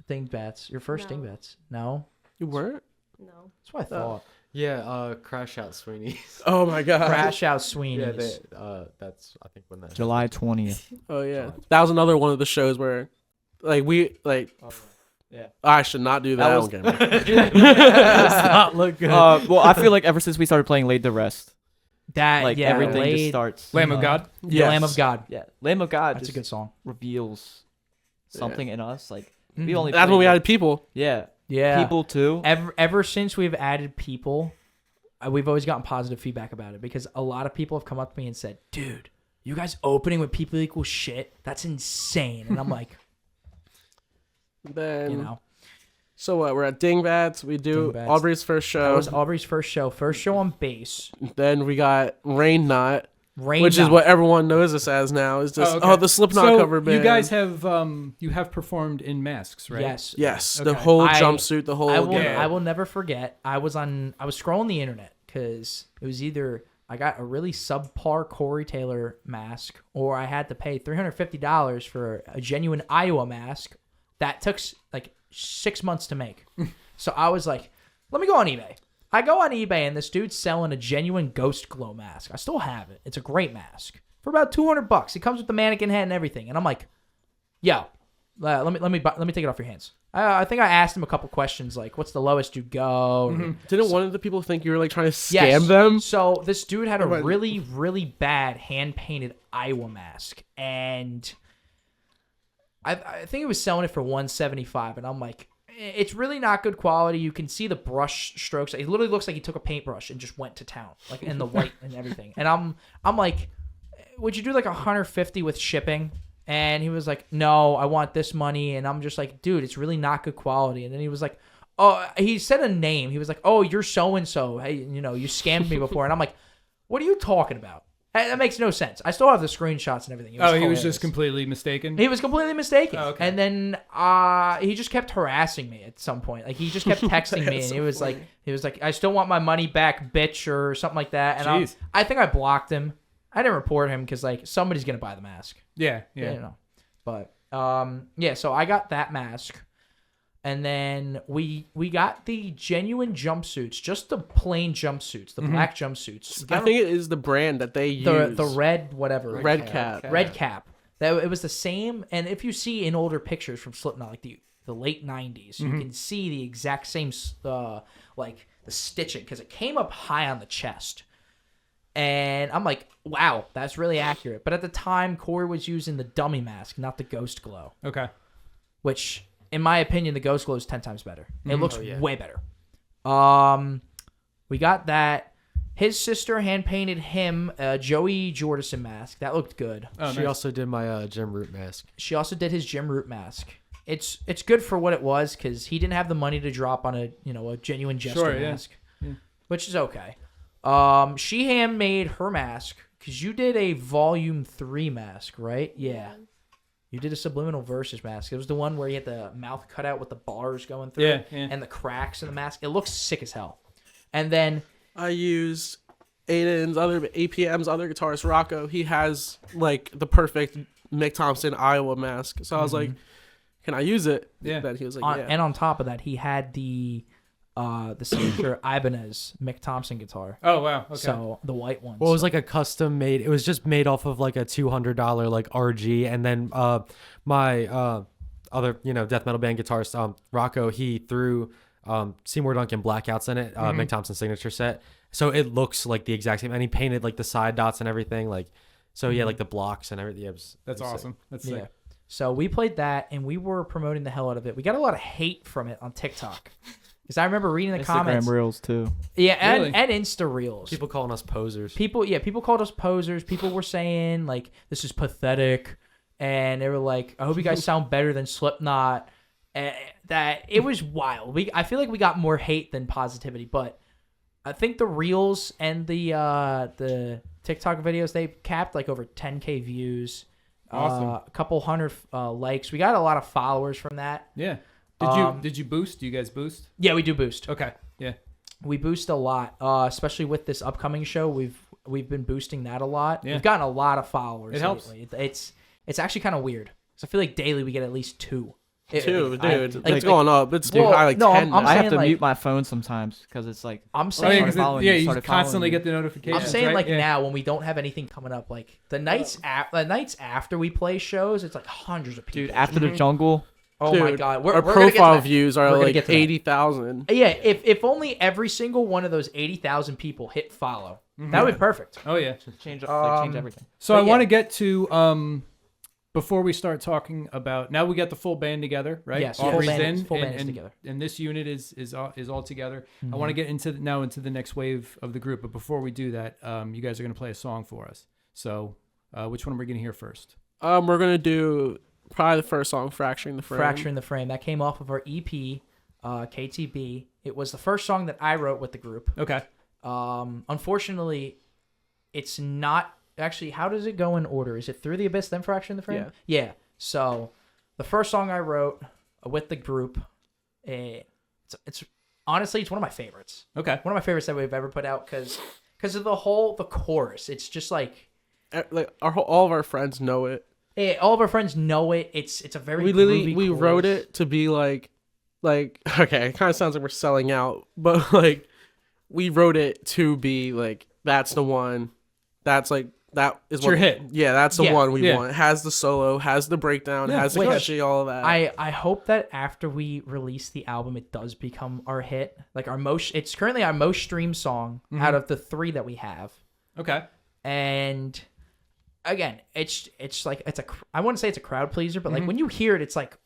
B: Dingbats, your first
F: No.
B: Dingbats. No,
A: You weren't?
F: No.
B: that's what I thought.
C: Yeah, Crash Out Sweeney's.
A: Oh my god.
B: Crash Out Sweeney's.
C: Yeah, that's I think when that.
D: July 20th.
A: Oh yeah. That was another one of the shows where, like
D: Yeah.
A: I should not do that,
D: That
A: on
D: was-
A: camera.
C: Does not look good.
D: Well, I feel like ever since we started playing Laid to Rest,
B: That
D: like
B: yeah,
D: everything just
B: Laid-
D: starts.
E: Lamb of God.
B: Yeah, Lamb of God.
D: Yeah, Lamb of God
B: That's a
D: just
B: good song.
D: reveals something in us. Like we
B: Mhm.
D: only.
A: That's when
D: played
A: we
D: it-
A: added people.
D: Yeah,
B: Yeah.
D: people too.
B: Ever since we've added people, we've always gotten positive feedback about it because a lot of people have come up to me and said, "Dude, you guys opening with people equal shit? That's insane." And I'm like,
A: Then
B: you know,
A: so what? We're at Dingbats. We do
B: Dingbats.
A: Aubrey's first
B: that
A: show.
B: was Aubrey's first show on bass.
A: Then we got Rain Knot,
B: Rain
A: which is
B: Knot.
A: what everyone knows us as now. Is just
E: okay.
A: the Slipknot
E: So
A: cover band.
E: you guys have performed in masks, right?
B: Yes.
A: Yes, the
E: Okay.
A: whole
B: I-
A: jumpsuit, the whole.
B: I will.
A: yeah.
B: I will never forget. I was scrolling the internet because it was either I got a really subpar Corey Taylor mask, or I had to pay $350 for a genuine Iowa mask that took like 6 months to make. So I was like, let me go on eBay. I go on eBay and this dude's selling a genuine Ghost Glow mask. I still have it. It's a great mask for about $200. It comes with the mannequin head and everything. And I'm like, yo, let me take it off your hands. I think I asked him a couple questions like, what's the lowest you go?
E: Mm-hmm.
A: Didn't one of the people think you were like trying to scam
B: Yes.
A: them?
B: So this dude had a
A: Right.
B: really, really bad hand-painted Iowa mask, and I think he was selling it for $175, and I'm like, it's really not good quality. You can see the brush strokes. It literally looks like he took a paintbrush and just went to town, like in the white and everything. And I'm like, would you do like $150 with shipping? And he was like, no, I want this money. And I'm just like, dude, it's really not good quality. And then he was like, oh, he said a name. He was like, oh, you're so-and-so. Hey, you scammed me before. And I'm like, what are you talking about? That makes no sense. I still have the screenshots and everything.
E: He was
B: hilarious.
E: just completely mistaken.
B: He was completely mistaken.
E: Oh, okay.
B: And then he just kept harassing me at some point. Like he just kept texting me, and
A: so
B: he was like, I still want my money back, bitch, or something like that. And
E: Jeez.
B: I think I blocked him. I didn't report him because like somebody's gonna buy the mask.
E: Yeah.
B: You know. But yeah. So I got that mask, and then we got the genuine jumpsuits, just the plain jumpsuits, the black jumpsuits.
A: I think it is the brand that they use.
B: the red whatever
A: Red cap.
B: red cap. That it was the same. And if you see in older pictures from Slipknot, like the late '90s, you can see the exact same like the stitching because it came up high on the chest. And I'm like, wow, that's really accurate. But at the time, Corey was using the dummy mask, not the Ghost Glow,
E: Okay.
B: which, in my opinion, the Ghost Glow is 10 times better. It looks
C: Oh, yeah.
B: way better. We got that. His sister hand painted him a Joey Jordison mask. That looked good.
E: Oh,
C: She
E: nice.
C: also did my Jim Root mask.
B: She also did his Jim Root mask. It's good for what it was because he didn't have the money to drop on a genuine Jester
E: Sure, yeah.
B: mask, which is okay. She handmade her mask because you did a Volume 3 mask, right? Yeah. You did a Subliminal Verses mask. It was the one where you had the mouth cut out with the bars going through
E: Yeah,
B: it
E: yeah.
B: and the cracks in the mask. It looks sick as hell. And then
A: I used Aiden's other APM's other guitarist Rocco. He has like the perfect Mick Thompson Iowa mask. So I was like, "Can I use it?"
E: Yeah.
A: Then he was like, "Yeah."
B: and on top of that, he had the the signature Ibanez Mick Thompson guitar.
E: Oh wow. Okay.
B: So the white ones.
C: Well, it was like a custom made. It was just made off of like a $200 like RG, and then my other death metal band guitarist Rocco, he threw Seymour Duncan blackouts in it, Mick Thompson signature set, so it looks like the exact same, and he painted like the side dots and everything, like so like the blocks and everything.
E: That's awesome.
C: Sick.
E: That's sick.
B: Yeah. So we played that, and we were promoting the hell out of it. We got a lot of hate from it on TikTok. Because I remember reading the
D: Instagram
B: comments.
D: Reels too.
B: Yeah, and,
E: Really?
B: and Insta Reels.
C: People calling us posers.
B: People called us posers. People were saying, like, this is pathetic. And they were like, I hope you guys sound better than Slipknot. And that it was wild. I feel like we got more hate than positivity. But I think the Reels and the TikTok videos, they capped like over 10K views.
E: Awesome.
B: A couple hundred likes. We got a lot of followers from that.
E: Yeah. Did you boost? Do you guys boost?
B: Yeah, we do boost.
E: Okay. Yeah.
B: We boost a lot, especially with this upcoming show. We've been boosting that a lot.
E: Yeah.
B: We've gotten a lot of followers.
E: It helps.
B: Lately. It's actually kind of weird. So I feel like daily we get at least 2.
A: Dude,
B: like,
A: it's going up. It's
B: Well,
A: high like
B: no,
A: 10.
B: I'm
A: now.
D: I have
B: saying,
D: to
B: like-
D: mute my phone sometimes because it's like
B: I'm
E: Oh,
B: saying,
E: yeah, 'cause
D: following
E: yeah,
D: you,
E: you
D: started following
E: constantly
D: you.
E: get the notifications.
B: I'm saying
E: right?
B: like
E: Yeah.
B: now when we don't have anything coming up, like the nights after we play shows, it's like hundreds of people.
D: Dude, after the jungle,
B: oh my
A: Dude,
B: god,
A: our
B: we're gonna get to
A: profile
B: that.
A: views
B: We're
A: are
B: gonna
A: like
B: get to that.
A: 80,000.
B: Yeah, if only every single one of those 80,000 people hit follow, that would be perfect.
E: Oh yeah.
D: change
B: Um,
D: everything.
E: So
B: But
E: I
B: yeah.
E: want to get to before we start talking about, now we got the full band together, right?
B: Yes,
E: Aubrey's
B: full band is
E: and
B: together.
E: And this unit is all together. I want to
B: Mhm.
E: get into the next wave of the group, but before we do that, you guys are going to play a song for us. So, which one are we going to hear first?
A: We're gonna do probably the first song, "Fracturing the Frame."
B: Fracturing the Frame. That came off of our EP, KTB. It was the first song that I wrote with the group.
E: Okay.
B: Unfortunately, it's not actually. How does it go in order? Is it Through the Abyss, then Fracturing the Frame? Yeah. So the first song I wrote with the group, it's honestly it's one of my favorites.
E: Okay.
B: One of my favorites that we've ever put out because of the chorus. It's just like
A: Like all of our friends know it.
B: all of our friends know it. It's a very
A: We literally
B: groovy
A: wrote
B: chorus.
A: it to be like okay, it kind of sounds like we're selling out, but like we wrote it to be like that's the one. That's like that is
E: It's your hit.
A: Yeah, that's the
B: Yeah,
A: one we
E: yeah.
A: want. It has the solo, has the breakdown,
E: Yeah,
A: has the
B: which
A: catchy, all of that.
B: I hope that after we release the album, it does become our hit. Like it's currently our most streamed song out of the 3 that we have.
E: Okay.
B: And again, it's like I wouldn't say it's a crowd pleaser, but like when you hear it, it's like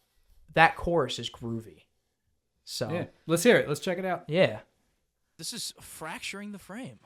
B: that chorus is groovy. So
E: Yeah. Let's hear it. Let's check it out.
B: yeah. This is Fracturing the Frame.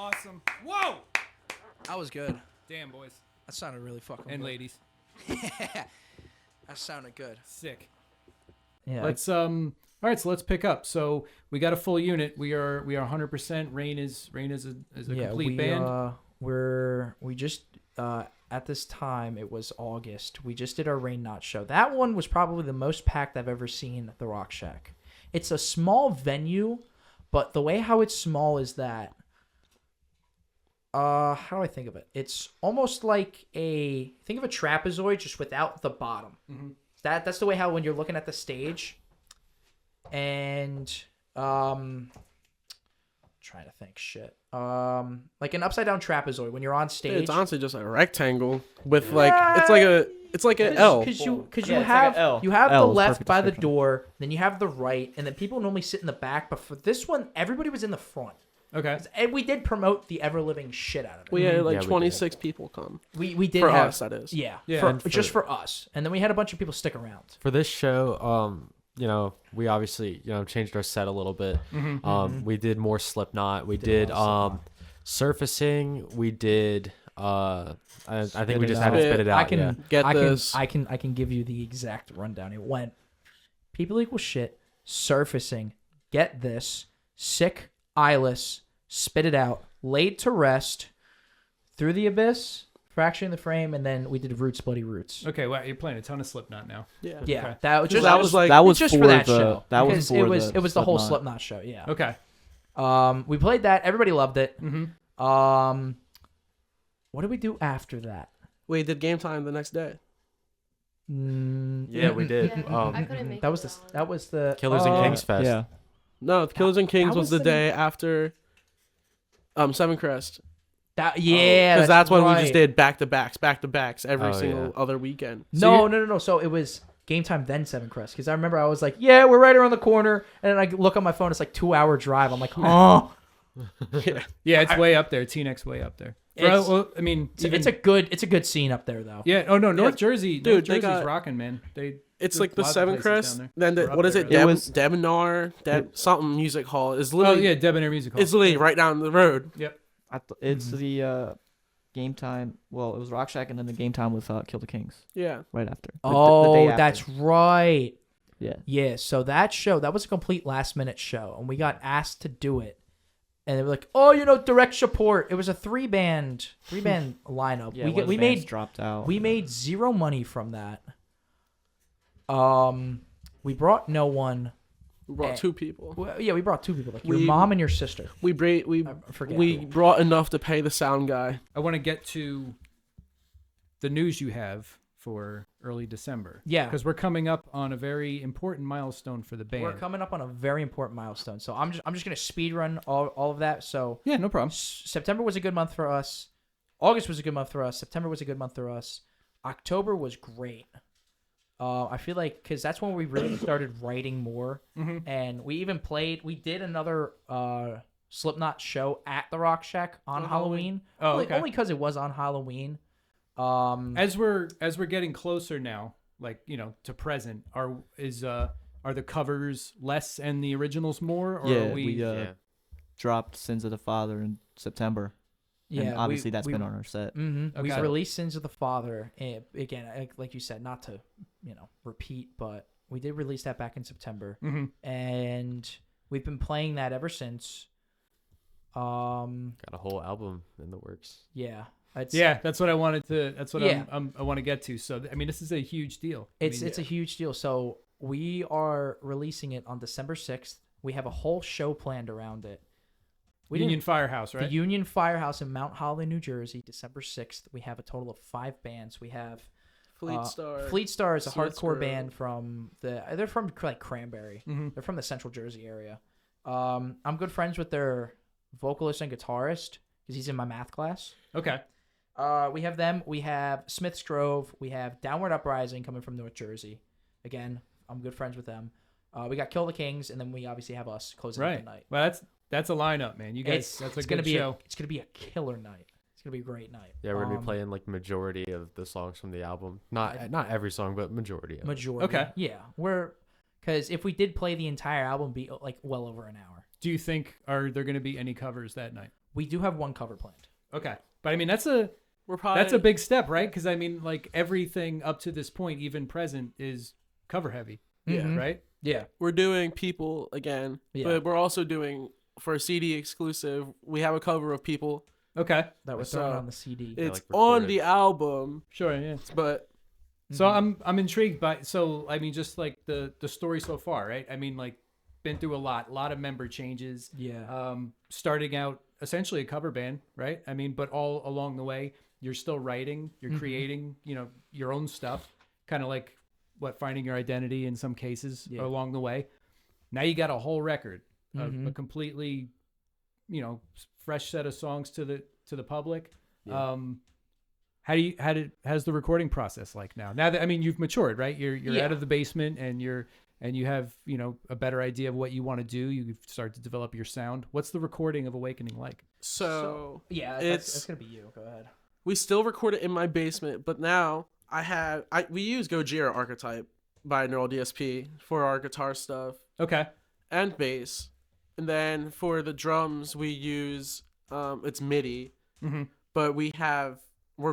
E: Awesome. Whoa!
G: That was good.
E: Damn, boys
G: That sounded really fucking
E: and
G: good.
E: ladies.
G: That sounded good.
E: Sick.
B: Yeah.
E: Let's All right, so let's pick up. So we got a full unit. We are 100%. Rain is a complete band.
B: We just at this time it was August. We just did our Rain Not show. That one was probably the most packed I've ever seen at the Rock Shack. It's a small venue, but the way how it's small is that how do I think of it? It's almost like think of a trapezoid just without the bottom.
E: Mm-hmm.
B: That's the way how when you're looking at the stage. And trying to think shit. Like an upside down trapezoid when you're on stage.
A: It's honestly just a rectangle with like it's like an L.
B: Because you
D: it's like
B: have
D: a L.
B: you have
D: L
B: the
D: is
B: left
D: perfect
B: by the
D: description.
B: door, then you have the right, and then people normally sit in the back. But for this one, everybody was in the front.
E: Okay.
B: And we did promote the ever living shit out of it.
A: We had like
C: Yeah, we did.
A: 26 people come.
B: We did
A: For
B: have,
A: us, that is.
B: Yeah,
E: Yeah.
C: And
B: just for us, and then we had a bunch of people stick around.
C: For this show, we obviously, changed our set a little bit. We did more Slipknot. We did surfacing. We did I think we just had to spit it out.
B: I can
C: yeah.
A: Get
B: I
A: this.
B: can I can give you the exact rundown. It went people equal shit, surfacing, get this, sick, eyeless, spit it out, laid to rest, through the abyss, fracturing the frame, and then we did roots, bloody roots.
E: Okay. Well, you're playing a ton of Slipknot now.
A: Yeah.
B: Yeah,
E: Okay.
A: that was like-
D: that was
B: just
D: for
B: for that
D: the,
B: show.
D: That was
B: because
D: for
B: it was the whole
D: Slipknot.
B: Slipknot show. Yeah.
E: Okay.
B: We played that. Everybody loved it.
E: Mm-hmm.
B: What did we do after that?
A: We did game time the next day.
C: Yeah, we did.
F: Yeah, I couldn't make
B: That
F: it
B: was
F: that one.
B: that was the
C: Killers and Kings Fest.
D: Yeah.
A: No, Killers and Kings
B: that
A: was
B: was
A: the
B: the-
A: day after Seven Crest.
B: That yeah,
A: Because that's when we
B: right.
A: just did back to backs every
C: Oh,
A: single
C: yeah.
A: other weekend.
B: No. So it was game time then Seven Crest because I remember I was like, yeah, we're right around the corner, and then I look on my phone, it's like 2-hour drive. I'm like, oh,
E: Yeah, it's way up there. T-Neck's way up there.
B: It's-
E: Well, I mean,
B: it's a good scene up there though.
E: yeah. Oh no, North
A: Yeah.
E: Jersey,
A: Dude,
E: North
A: they
E: Jersey's
A: got-
E: rocking, man.
A: It's
E: There's
A: like the
E: lots of
A: Seven
E: places down
A: Crest.
E: there.
A: Then
E: We're up
A: what is it?
E: there,
D: It
A: Deb,
D: was-
A: Debonair, something music hall is
E: Oh
A: literally.
E: yeah, Debonair Music Hall.
A: It's literally right down the road.
E: Yep.
D: It's the game time. Well, it was Rock Shack, and then the game time was Kill the Kings
A: Yeah.
D: right after. The
B: Oh,
D: day after.
B: that's right.
D: Yeah.
B: Yeah, so that was a complete last minute show, and we got asked to do it, and they were like, "Oh, direct support." It was a three band lineup.
D: Yeah,
B: we
D: one of the
B: we
D: bands
B: made
D: dropped out.
B: we made zero money from that. We brought no one.
A: We brought two people.
B: Well, yeah, we brought two people, like your
A: We-
B: mom and your sister.
A: We
B: I forget.
A: we brought enough to pay the sound guy.
E: I want to get to the news you have for early December.
B: Yeah.
E: Because we're coming up on a very important milestone for the band.
B: We're coming up on a very important milestone, so I'm just gonna speed run all of that. So
E: Yeah, no problem.
B: September was a good month for us. August was a good month for us. September was a good month for us. October was great. I feel like because that's when we really started writing more, and we even did another Slipknot show at the Rock Shack on Halloween.
E: Oh, okay.
B: Only because it was on Halloween.
E: As we're getting closer now, like to present, are the covers less and the originals more? Or
D: Yeah,
E: are we
C: Yeah.
D: dropped Sins of the Father in September.
B: Yeah,
D: and obviously that's been on our set.
B: Mm-hmm.
E: Okay.
B: We released Sins of the Father. And again, like you said, not to repeat, but we did release that back in September, and we've been playing that ever since.
C: Got a whole album in the works.
B: Yeah,
E: Yeah, that's what I wanted to. That's what
B: Yeah.
E: I want to get to. So I mean, this is a huge deal.
B: It's a huge deal. So we are releasing it on December 6th. We have a whole show planned around it.
E: Union Firehouse, right?
B: The Union Firehouse in Mount Holly, New Jersey, December 6th. We have a total of 5 bands. We have
A: Fleet Star.
B: Fleet Star is a
A: Smith's
B: hardcore
A: Grove.
B: band they're from like Cranberry. They're from the Central Jersey area. I'm good friends with their vocalist and guitarist because he's in my math class.
E: Okay.
B: We have them. We have Smith's Grove. We have Downward Uprising coming from North Jersey. Again, I'm good friends with them. We got Kill the Kings, and then we obviously have us closing out
E: Right.
B: the night.
E: Well, that's a lineup, man. You guys, that's a
B: it's gonna
E: good
B: be
E: show.
B: it's gonna be a killer night. It's gonna be a great night.
C: Yeah, we're gonna be playing like majority of the songs from the album. Not every song, but majority of it.
B: Majority.
E: Okay.
B: Yeah, because if we did play the entire album, it'd be like well over an hour.
E: Do you think are there going to be any covers that night?
B: We do have one cover planned.
E: Okay, but I mean
A: We're probably
E: that's a big step, right? Because I mean, like everything up to this point, even present, is cover heavy,
A: Yeah.
B: Mhm.
E: right?
B: Yeah.
A: We're doing People again,
B: Yeah.
A: but we're also doing for a CD exclusive. We have a cover of People.
E: Okay,
B: That was
A: So,
B: thrown on the CD.
C: Yeah,
A: It's
C: like
A: on
C: recorded.
A: the album,
E: sure, yeah.
A: but
E: So
B: Mhm.
E: I'm intrigued by I mean just like the story so far, right? I mean like been through a lot of member changes.
B: Yeah.
E: Starting out essentially a cover band, right? I mean, but all along the way, you're still writing, you're
B: Mhm.
E: creating, your own stuff, kind of like finding your identity in some cases
B: Yeah.
E: along the way. Now you got a whole record, a
B: Mhm.
E: completely, fresh set of songs to the public.
C: Yeah.
E: How's the recording process like now? Now that I mean you've matured, right? You're
B: Yeah.
E: out of the basement and you have a better idea of what you want to do. You start to develop your sound. What's the recording of Awakening like?
A: so
B: Yeah,
A: it's-
B: that's gonna be you. Go ahead.
A: we still record it in my basement. But now we use Gojira Archetype by Neural DSP for our guitar stuff
E: Okay.
A: and bass, and then for the drums we use it's MIDI,
E: Mm-hmm.
A: but we're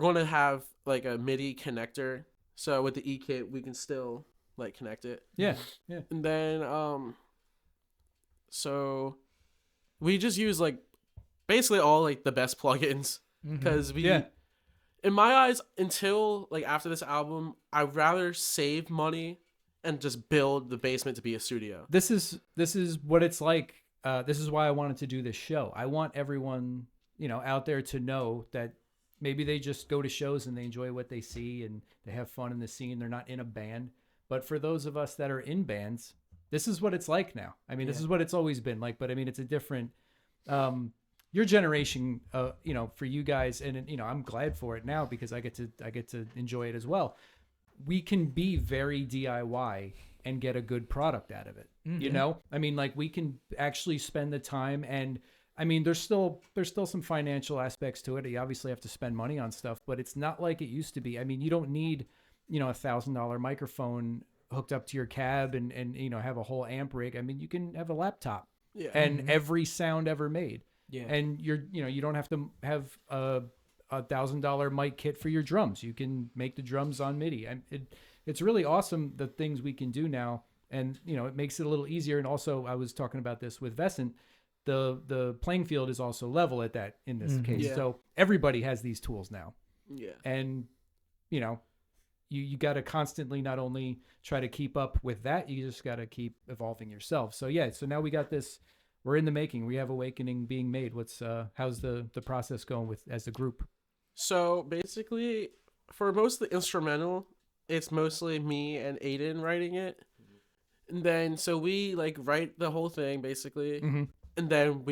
A: going to have like a MIDI connector, so with the E kit we can still like connect it.
E: Yeah.
A: And then so we just use like basically all like the best plugins because we
E: Yeah.
A: in my eyes, until like after this album, I'd rather save money and just build the basement to be a studio.
E: This is what it's like. This is why I wanted to do this show. I want everyone, out there to know that maybe they just go to shows and they enjoy what they see and they have fun in the scene. They're not in a band. But for those of us that are in bands, this is what it's like now. I mean, this
B: Yeah.
E: is what it's always been like, but I mean, it's a different, your generation, for you guys. And, I'm glad for it now because I get to enjoy it as well. We can be very DIY and get a good product out of it. I mean, like we can actually spend the time and I mean, there's still some financial aspects to it. You obviously have to spend money on stuff, but it's not like it used to be. I mean, you don't need, $1,000 microphone hooked up to your cab and have a whole amp rig. I mean, you can have a laptop
A: Yeah.
E: and every sound ever made.
B: Yeah.
E: And you don't have to have a $1,000 mic kit for your drums. You can make the drums on MIDI. It's really awesome the things we can do now, and it makes it a little easier. And also, I was talking about this with Vescent. The playing field is also level at that in this case.
A: Yeah.
E: So everybody has these tools now,
A: Yeah.
E: and you got to constantly not only try to keep up with that, you just got to keep evolving yourself. So yeah, so now we got this. We're in the making. We have Awakening being made. How's the process going with as a group?
A: So basically, for most of the instrumental, it's mostly me and Aiden writing it. And then so we like write the whole thing basically.
E: Mm-hmm.
A: And then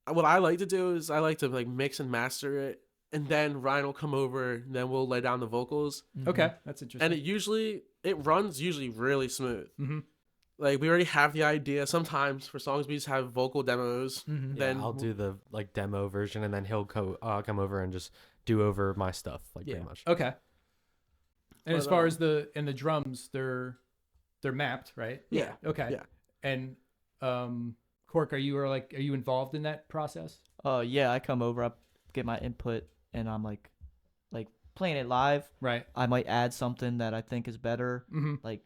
A: what I like to do is I like to like mix and master it. And then Ryan will come over and then we'll lay down the vocals.
E: Okay, that's interesting.
A: And it runs really smooth.
E: Mm-hmm.
A: Like we already have the idea. Sometimes for songs we just have vocal demos.
B: Mhm.
C: Yeah,
A: Then
C: I'll do the like demo version, and then he'll come over and just do over my stuff, like
B: Yeah.
C: pretty much.
E: Okay. And as
A: But,
E: far as the drums, they're mapped, right?
A: Yeah.
E: Okay.
A: Yeah.
E: And Cork, are you involved in that process?
D: Yeah, I come over, I get my input, and I'm like playing it live.
E: Right.
D: I might add something that I think is better.
E: Mm-hmm.
D: Like,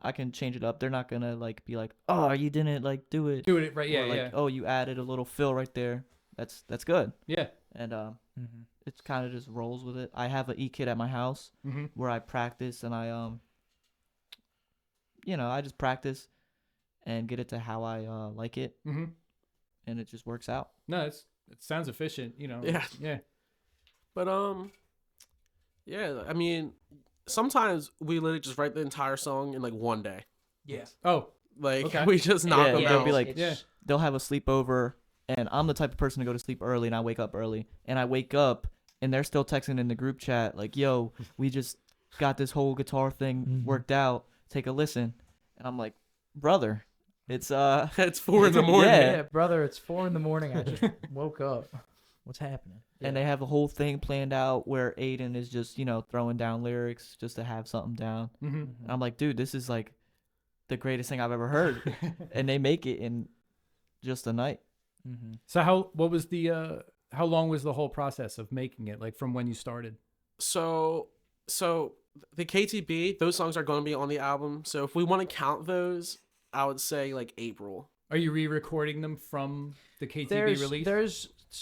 D: I can change it up. They're not gonna be like, oh, you didn't do it.
E: Doing it right. Yeah.
D: Or like,
E: Yeah.
D: oh, you added a little fill right there. That's good.
E: Yeah.
D: And
B: Mhm.
D: it's kind of just rolls with it. I have an E kit at my house
E: Mm-hmm.
D: where I practice and I I just practice and get it to how I like it,
E: Mm-hmm.
D: and it just works out.
E: No, it sounds efficient.
A: Yeah.
E: Yeah.
A: But yeah, I mean, sometimes we literally just write the entire song in like one day.
B: Yeah.
E: Oh.
A: Like
E: Okay.
A: we just knock
D: Yeah,
A: them
D: they'll
A: out.
D: be like-
E: Yeah.
D: They'll have a sleepover, and I'm the type of person to go to sleep early, and I wake up early, and I wake up, and they're still texting in the group chat like, "Yo, we just got this whole guitar thing
B: Mhm.
D: worked out. Take a listen." And I'm like, "Brother, it's
A: It's 4 in the morning.
D: Yeah.
B: Yeah, brother, it's 4 a.m. I just woke up. What's happening?
D: And they have a whole thing planned out where Aiden is just, throwing down lyrics just to have something down.
E: Mm-hmm.
D: And I'm like, dude, this is like the greatest thing I've ever heard. And they make it in just a night.
B: Mm-hmm.
E: So how long was the whole process of making it? Like from when you started?
A: So the KTB, those songs are going to be on the album. So if we want to count those, I would say like April.
E: Are you re-recording them from the KTB release?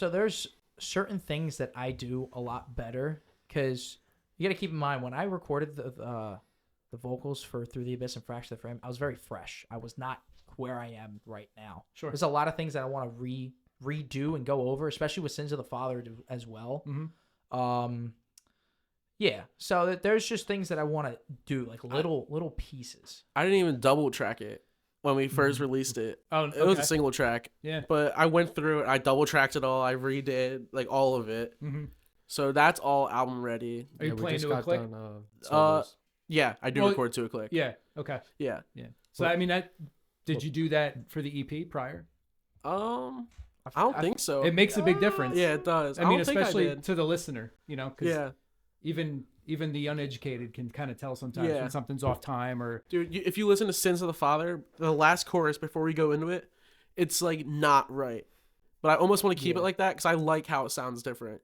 B: There's certain things that I do a lot better because you got to keep in mind when I recorded the vocals for Through the Abyss and Fracture the Frame, I was very fresh. I was not where I am right now.
E: Sure.
B: There's a lot of things that I want to redo and go over, especially with Sins of the Father as well.
E: Mm-hmm.
B: Yeah. So there's just things that I want to do, like little pieces.
A: I didn't even double track it when we first released it.
E: Oh,
A: It was
E: okay.
A: a single track.
E: Yeah.
A: But I went through it. I double tracked it all. I redid like all of it.
E: Mm-hmm.
A: So that's all album ready.
E: Are you
C: we
E: playing
C: just
E: to a
C: got
E: click?
C: done,
A: Uh, Yeah, I do
E: Well,
A: record to a click.
E: Yeah. Okay.
A: Yeah.
E: Yeah. So I mean, did you do that for the EP prior?
A: I don't think so.
E: It makes a big difference.
A: Yeah, it does.
E: I mean,
A: don't think
E: especially
A: I did.
E: to the listener, you know, because
A: Yeah.
E: even the uneducated can kind of tell sometimes
A: Yeah.
E: when something's off time or
A: Dude, if you listen to Sins of the Father, the last chorus before we go into it, it's like not right. But I almost want to keep it like that because I like how it sounds different.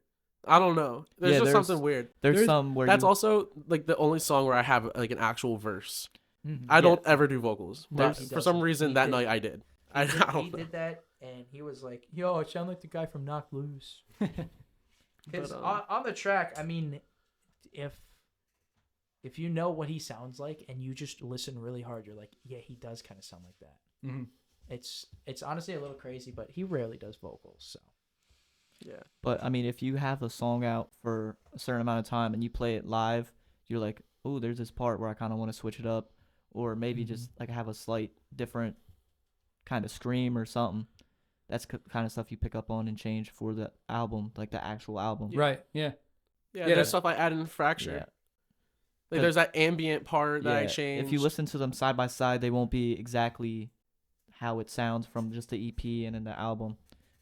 A: I don't know. There's just something weird.
D: There's some where
A: That's
D: you,
A: also like the only song where I have like an actual verse.
B: Mm-hmm.
A: I don't ever do vocals. But
B: He
A: for some
B: doesn't.
A: reason
B: He
A: that
B: did.
A: night I did. I
B: He
A: don't know.
B: did that, and he was like, "Yo, I sound like the guy from Knocked Loose." Because
A: But,
B: on the track, I mean, if you know what he sounds like and you just listen really hard, you're like, yeah, he does kind of sound like that.
E: mm-hmm.
B: It's honestly a little crazy, but he rarely does vocals. So
A: Yeah.
D: but I mean, if you have a song out for a certain amount of time and you play it live, you're like, oh, there's this part where I kind of want to switch it up, or maybe just like have a slight different kind of scream or something. That's kind of stuff you pick up on and change for the album, like the actual album.
E: Right. Yeah.
A: Yeah,
E: Yeah,
A: there's stuff I add in Fracture.
D: Yeah.
A: Like there's that ambient part that I
D: Yeah,
A: changed.
D: if you listen to them side by side, they won't be exactly how it sounds from just the EP and in the album.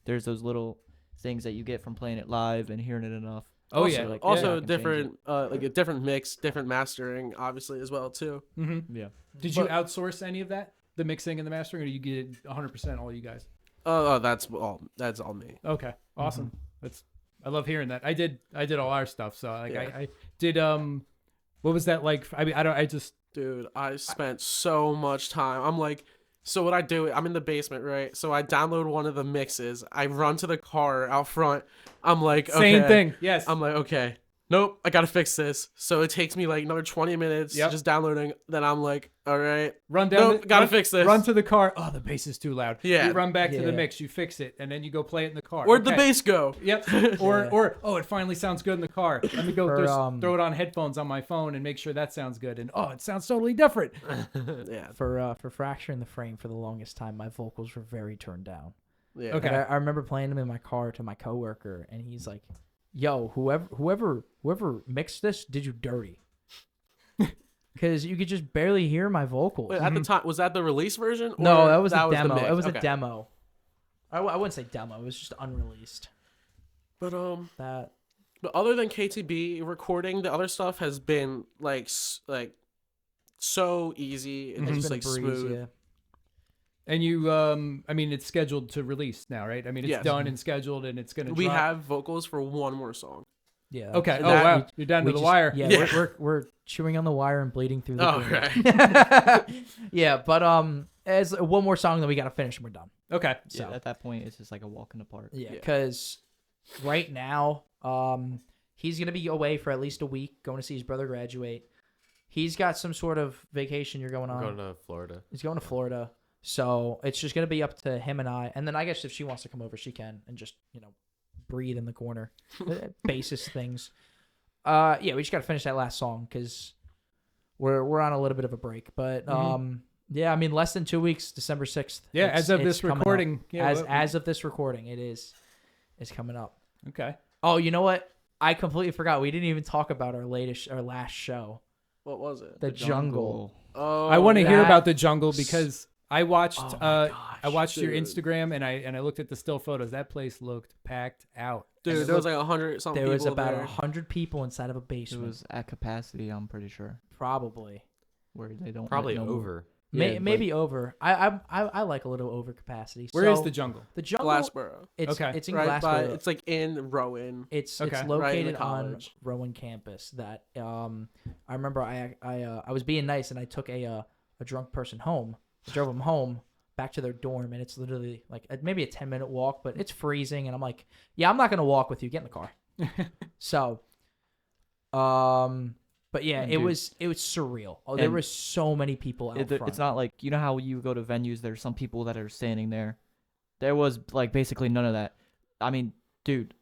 D: There's those little things that you get from playing it live and hearing it enough.
E: Oh
A: also,
E: yeah.
D: like,
A: also
D: I can change
A: different, like a different mix, different mastering, obviously as well too.
E: Mm-hmm.
D: Yeah.
E: Did you outsource any of that, the mixing and the mastering, or do you get it 100% all you guys?
A: Oh, that's all me.
E: Okay. Awesome. I love hearing that. I did all our stuff. So like
A: Yeah.
E: I did what was that like? I mean, I just
A: Dude, I spent so much time. I'm like, so what I do, I'm in the basement, right? So I download one of the mixes. I run to the car out front. I'm like, okay.
E: same thing. Yes.
A: I'm like, okay. Nope, I gotta fix this. So it takes me like another 20 minutes
E: Yep.
A: just downloading. Then I'm like, all right.
E: Run down.
A: Nope, gotta fix this.
E: Run to the car. Oh, the bass is too loud.
A: Yeah.
E: You run back to the
B: Yeah.
E: mix. You fix it, and then you go play it in the car.
A: Where'd the
E: Okay.
A: bass go?
E: Yep. Or
B: Yeah.
E: or oh, it finally sounds good in the car. Let me go
B: For,
E: just throw it on headphones on my phone and make sure that sounds good. And oh, it sounds totally different.
A: Yeah.
B: for Fracture in the Frame, for the longest time, my vocals were very turned down.
A: Yeah.
E: Okay.
B: Like, I remember playing them in my car to my coworker, and he's like, "Yo, whoever mixed this did you dirty." Because you could just barely hear my vocals.
A: Wait, at the time, was that the release version?
B: No,
A: or
B: that was a
A: the
B: demo.
A: mix?
B: It was
A: Okay.
B: a demo. I wouldn't say demo. It was just unreleased.
A: But
B: That
A: but other than KTB recording, the other stuff has been like so easy and
E: Mhm.
A: just
B: has
A: like
B: been a breeze,
A: smooth.
B: yeah.
E: And you, I mean, it's scheduled to release now, right? I mean, it's
A: Yes.
E: done and scheduled, and it's gonna.
A: We
E: drop.
A: have vocals for one more song.
B: Yeah.
E: Okay.
A: And
E: Oh
A: that-
E: wow, you're down to
B: We
E: the
B: just-
E: wire.
B: Yeah,
A: Yeah.
B: We're chewing on the wire and bleeding through the
A: Oh,
B: green.
A: right.
B: Yeah, but as one more song that we gotta finish and we're done.
E: Okay.
B: So
D: Yeah, at that point, it's just like a walk in the park.
B: yeah,
A: Yeah.
B: because right now, he's gonna be away for at least a week, going to see his brother graduate. He's got some sort of vacation you're going
C: I'm
B: on.
C: going to Florida.
B: He's going to Florida, so it's just gonna be up to him and I. And then I guess if she wants to come over, she can, and just breathe in the corner, bassist things. Yeah, we just gotta finish that last song because we're on a little bit of a break. But yeah, I mean, less than 2 weeks, December 6th.
E: Yeah,
B: it's-
E: as of
B: it's
E: this
B: coming up.
E: recording. Yeah.
B: as of this recording, it's coming up.
E: Okay.
B: Oh, you know what? I completely forgot. We didn't even talk about our last show,
A: What was it?
B: The Jungle.
A: Oh,
E: I want to hear
B: that-
E: about the jungle because I watched
B: Oh my gosh,
E: I watched your
A: dude.
E: Instagram and I looked at the still photos. That place looked packed out. And
A: Dude,
E: it
A: there was
E: looked-
A: like 100 something
B: There was
A: people
B: about
A: there.
B: 100 people inside of a
D: It
B: basement.
D: was at capacity, I'm pretty sure,
B: Probably.
D: where they don't let
C: Probably
D: no more.
C: over. Yeah,
B: Maybe over. I like a little over capacity.
E: Where is
B: So,
E: the jungle?
B: the jungle?
A: Glassboro.
B: It's
E: Okay.
B: it's in
A: Right by,
B: Glassboro.
A: it's like in Rowan.
B: It's
E: Okay.
B: it's
E: Right
A: in the
B: located on
A: college.
B: Rowan campus. That I remember I was being nice and I took a drunk person home. I drove them home back to their dorm and it's literally like maybe a 10-minute walk, but it's freezing and I'm like, yeah, I'm not gonna walk with you. Get in the car. So, but yeah, it
D: Dude.
B: was surreal. Oh, there
D: And
B: were so many people out front.
D: It's not like, you know how you go to venues, there's some people that are standing there. There was like basically none of that. I mean, dude,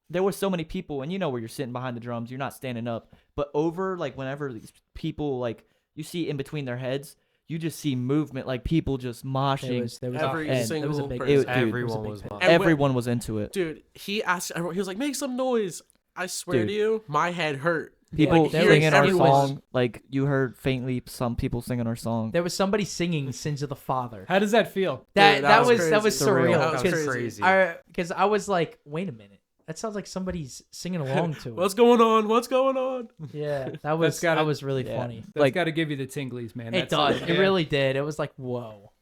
D: there were so many people, and you know where you're sitting behind the drums, you're not standing up. But over like whenever these people like you see in between their heads, you just see movement, like people just moshing.
B: There was
A: Every
B: a,
A: single
B: there was a big
A: person.
D: Dude,
C: Everyone
B: big
C: was
B: pit.
C: moshing.
A: And
D: Everyone was into it.
A: Dude, he asked everyone, he was like, make some noise. I swear
D: Dude.
A: to you, my head hurt.
D: People
B: Like, there
D: singing
B: was-
D: our
B: it was-
D: song, like you heard faintly some people singing our song.
B: There was somebody singing "Sins of the Father."
E: How does that feel?
B: That
A: that was
B: that was
A: crazy.
B: surreal.
A: That was
B: because
A: crazy.
C: crazy.
B: I was like, wait a minute, that sounds like somebody's singing along to it.
A: What's going on? What's going on?
B: Yeah, that was
E: gotta-
B: that was really
D: yeah.
B: funny.
E: That's
D: Like-
E: got to give you the tinglies, man.
B: It
E: That's-
B: does. It
E: yeah.
B: really did. It was like, whoa.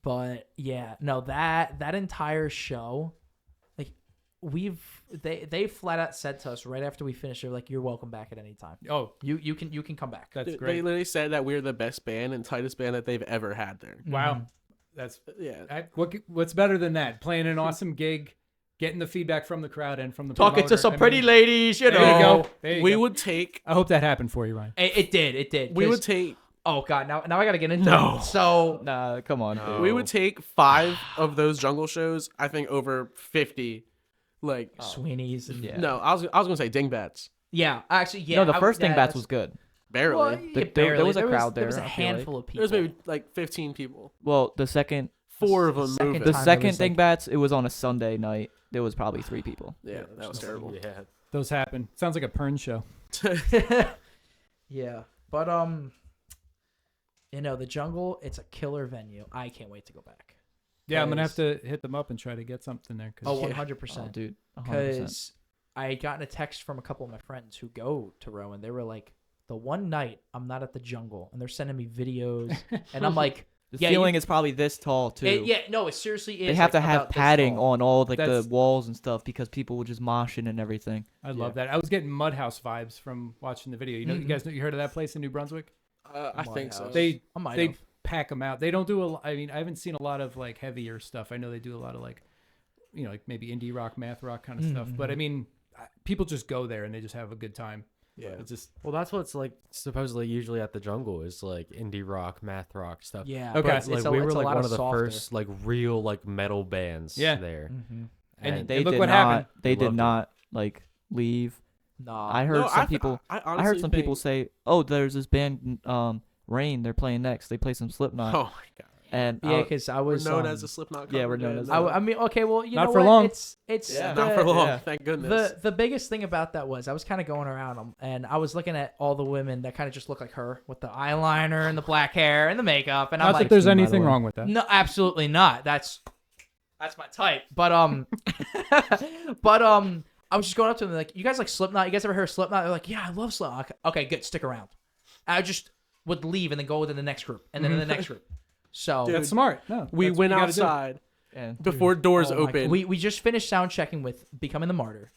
B: But yeah, no, that entire show, like they flat out said to us right after we finished, they're like, you're welcome back at any time.
E: Oh,
B: You can come back.
E: that's
A: Dude,
E: great.
A: They literally said that we're the best band and tightest band that they've ever had there.
E: Wow.
B: Mhm.
E: That's
A: Yeah.
E: what's better than that? Playing an awesome gig, getting the feedback from the crowd and from the
B: Talking to
E: promoter.
B: some
E: I
B: pretty
E: mean,
B: ladies, you know.
E: There you go. There you
A: We
E: go.
A: would take
E: I hope that happened for you, Ryan.
B: It did. It did.
A: we
B: 'cause-
A: would take
B: Oh god, now I gotta get into
A: No.
B: it. So
D: Nah, come on.
C: No.
D: Dude.
A: we would take 5 of those jungle shows, I think over 50. Like
B: Sweeney's and
D: Yeah.
A: no, I was gonna say Dingbats.
B: yeah, actually yeah.
D: No, the first thing
B: that's
D: bats was good.
A: Barely.
B: Well,
D: The-
B: yeah,
D: there was a
B: barely.
D: crowd
B: There was a
D: there, I feel like.
B: handful of
A: There
B: people.
A: was maybe like 15 people.
D: Well, the second
A: 4 of
B: The
A: them
B: second
A: moving.
D: the
B: time
D: second
B: there was,
D: thing
B: like-
D: bats, it was on a Sunday night. There was probably 3 people.
A: Yeah, that was terrible.
C: Yeah.
E: Those happen. Sounds like a PERN show.
B: Yeah, but you know, the jungle, it's a killer venue. I can't wait to go back.
E: Yeah, I'm gonna have
B: Because-
E: to hit them up and try to get something there. 'Cause
B: Oh,
A: Yeah.
B: 100%.
D: Oh, dude, 100%.
B: Because I had gotten a text from a couple of my friends who go to Rowan. They were like, the one night I'm not at the jungle, and they're sending me videos, and I'm like,
D: The
B: yeah,
D: ceiling is probably this tall too.
B: yeah, no, it seriously is.
D: They have
B: like,
D: to have
B: about this
D: padding
B: tall.
D: on all like
E: That's-
D: the walls and stuff because people were just moshing and everything.
E: I love that. I was getting Mudhouse vibes from watching the video. You know, you
B: Mhm.
E: guys know, you heard of that place in New Brunswick?
A: I think so.
E: They
B: I might
E: they
B: have.
E: pack them out. They don't do a. I mean, I haven't seen a lot of like heavier stuff. I know they do a lot of like, you know, like maybe indie rock, math rock kind of stuff. But I
B: Mhm.
E: mean, people just go there and they just have a good time.
A: Yeah.
E: It's just
C: Well, that's what's like supposedly usually at the jungle is like indie rock, math rock stuff.
B: Yeah.
E: Okay.
B: but
C: Like
B: it's a,
C: we were
B: it's a
C: like
B: lot
C: one of the
B: softer.
C: first like real like metal bands
E: Yeah.
C: there.
B: Mhm.
E: And
D: They
E: look
D: did
E: what
D: not.
E: happened.
D: They did
C: Loved it.
D: not like leave.
B: Nah.
D: I heard
A: No,
D: some people.
A: I
D: I heard
A: honestly
D: some people
A: think-
D: say, "Oh, there's this band, Rain. They're playing next. They play some Slipknot."
A: Oh my god.
D: And
B: Yeah, because I
A: We're
B: was
A: known
B: um,
A: as a Slipknot.
D: yeah,
A: cover
D: we're known
A: band
D: as
A: now.
B: I mean, okay, well, you
E: Not
B: know
E: for
B: what?
E: long.
B: It's
D: Yeah.
B: the,
A: Not for long.
D: yeah.
A: Thank goodness.
B: the biggest thing about that was I was kind of going around them, and I was looking at all the women that kind of just look like her with the eyeliner and the black hair and the makeup, and I'm
E: Not
B: like,
E: that there's
D: by the
E: anything
D: way.
E: wrong with that.
B: no, absolutely not. That's my type. But I was just going up to them like, you guys like Slipknot? You guys ever heard of Slipknot? They're like, yeah, I love Slipknot. Okay, good, stick around. I just would leave and then go to the next group and then in the next group. So
A: Dude,
E: That's smart. No,
A: we
E: that's what
A: went
E: you gotta do.
A: outside
D: And
A: before doors
B: oh my-
A: opened.
B: we just finished sound checking with Becoming the Martyr,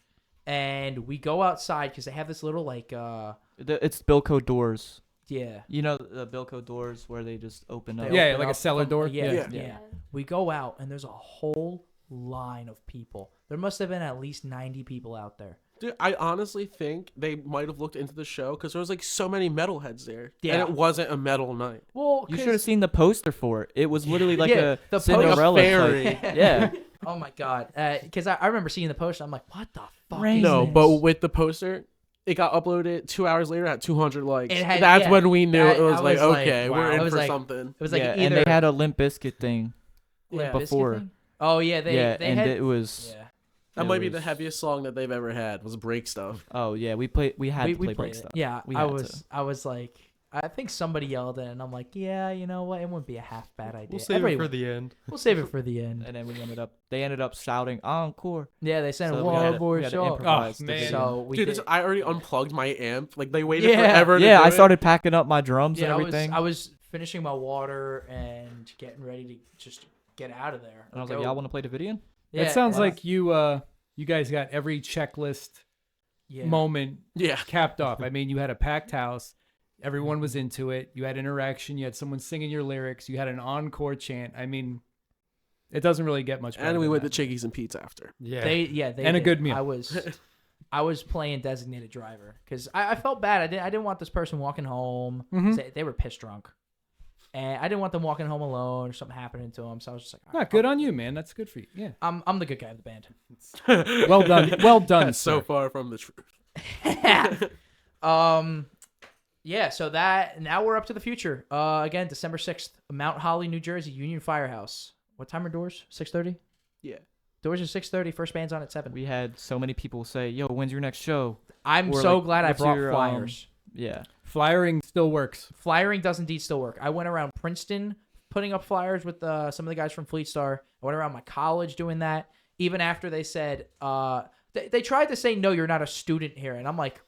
B: and we go outside because they have this little like
D: it's Bilko doors.
B: yeah.
D: You know the Bilko doors where they just open up.
B: They
E: Yeah,
B: open
E: like a
B: up
E: cellar
B: from-
E: door.
B: Yeah,
A: Yeah.
B: yeah. We go out and there's a whole line of people. There must have been at least 90 people out there.
A: Dude, I honestly think they might have looked into the show because there was like so many metalheads there,
B: Yeah.
A: and it wasn't a metal night.
B: Well,
D: You should have seen the poster for it. It was literally like
B: Yeah, the
D: a
B: poster-
D: Cinderella
A: Like a fairy.
D: type. Yeah.
B: Oh my god! Because I remember seeing the poster. I'm like, what the fuck?
D: Rain.
B: Is
A: No,
B: this?
A: but with the poster, it got uploaded 2 hours later at 200 likes.
B: It had-
A: That's
B: yeah.
A: when we knew it
B: I
A: was like,
B: was like,
A: okay,
B: wow.
A: we're
B: I
A: in
B: was
A: for
B: like-
A: something.
B: it was like
D: yeah,
B: either
D: and they had a Limp Bizkit thing.
A: Yeah.
B: Biscuit
D: before.
B: thing? Oh yeah, they
D: and
B: had
D: it was.
B: yeah.
A: That
D: it
A: might be
D: was-
A: the heaviest song that they've ever had. Was Break Stuff.
D: Oh yeah, we had to play
B: played
D: break
B: it.
D: stuff.
B: Yeah,
D: We
B: I
D: had
B: was like, I think somebody yelled it, and I'm like, yeah, you know what? It wouldn't be a half bad idea.
C: We'll save it for the end.
B: We'll save it for the end.
D: And then they ended up shouting encore.
B: Yeah, they said
D: So
B: one
D: we had
B: more
D: to
B: shot.
D: improvise the
E: man.
D: video.
B: So we
A: Dude,
B: did.
A: this, I already unplugged my amp. Like they waited
B: Yeah.
A: forever. To
D: Yeah,
A: do
D: I
A: it.
D: started packing up my drums
B: Yeah,
D: and everything.
B: I was finishing my water and getting ready to just get out of there.
D: And I was like, y'all want to play the video?
B: Yeah,
E: It sounds
B: why
E: like you guys got every checklist
B: yeah.
E: moment
A: Yeah.
E: capped off. I mean, you had a packed house. Everyone was into it. You had interaction. You had someone singing your lyrics. You had an encore chant. I mean, it doesn't really get much better.
A: And we
E: than
A: went
E: that.
A: to Chickies and Pete's after.
C: Yeah.
B: They
E: And a
B: did.
E: good meal.
B: I was playing designated driver because I felt bad. I didn't want this person walking home.
E: Mhm.
B: They were pissed drunk, and I didn't want them walking home alone or something happening to them. So I was just like,
E: Not good on you, man. That's good for you. Yeah.
B: I'm the good guy of the band.
E: Well done. Well done.
A: That's so
E: sir.
A: far from the truth.
B: Yeah, so that now we're up to the future. Again, December 6th, Mount Holly, New Jersey, Union Firehouse. What time are doors? 6:30?
A: Yeah.
B: Doors are 6:30. First band's on at 7.
D: We had so many people say, "Yo, when's your next show?"
B: I'm
D: Or,
B: so
D: like,
B: glad I
D: what's
B: brought
D: your,
B: flyers.
D: Yeah.
E: Flyering still works.
B: Flyering does indeed still work. I went around Princeton putting up flyers with some of the guys from Fleet Star. I went around my college doing that. Even after they said, they tried to say, no, you're not a student here. And I'm like,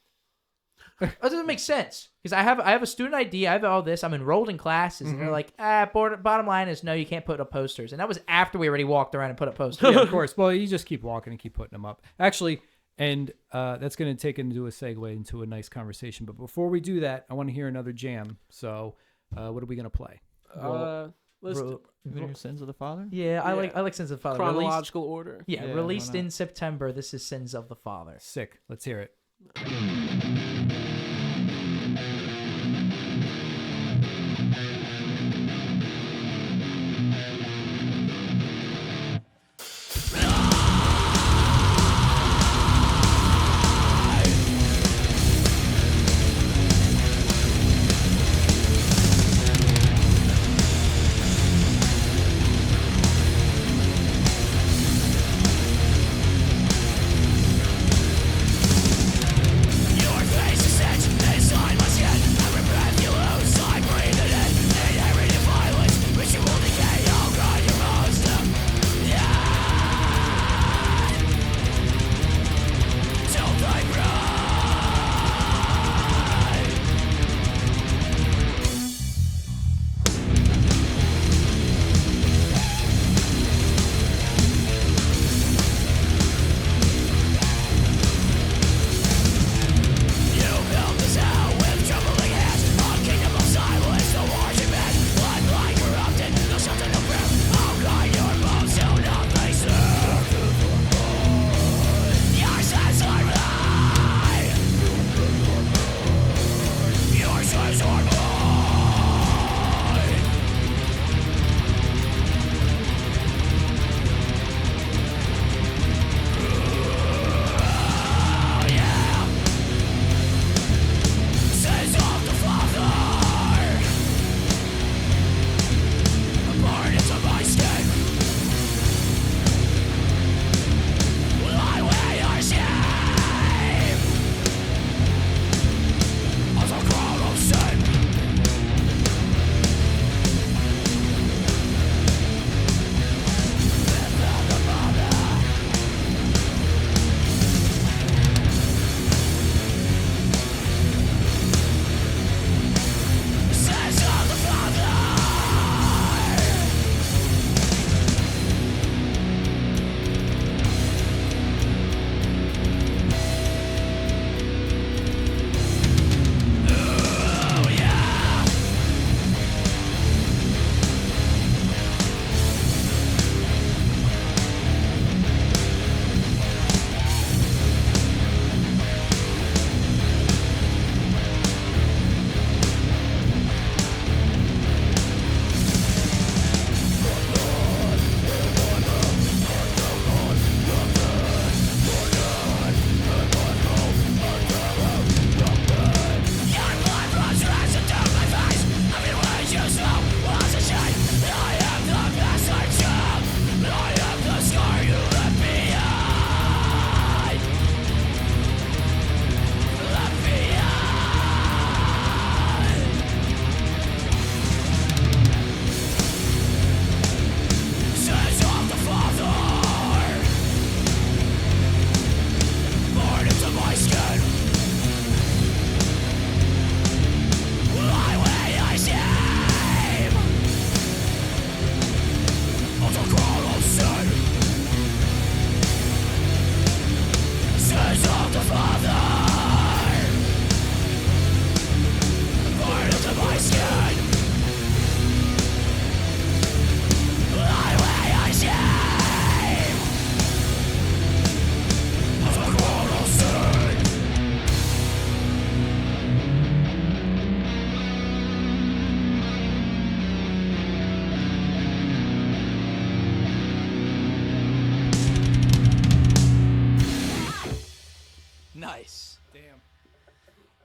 B: that doesn't make sense. Because I have a student ID. I have all this. I'm enrolled in classes. And they're like, bottom line is, no, you can't put up posters. And that was after we already walked around and put up posters.
E: Yeah, of course. Well, you just keep walking and keep putting them up. Actually, and that's going to take into a segue into a nice conversation. But before we do that, I want to hear another jam. So, what are we going to play?
A: Let's do
D: Sins of the Father?
B: Yeah, I like Sins of the Father.
A: chronological order.
B: Yeah,
D: Yeah,
B: released
D: why not?
B: in September. This is Sins of the Father.
E: Sick. Let's hear it.
H: Your face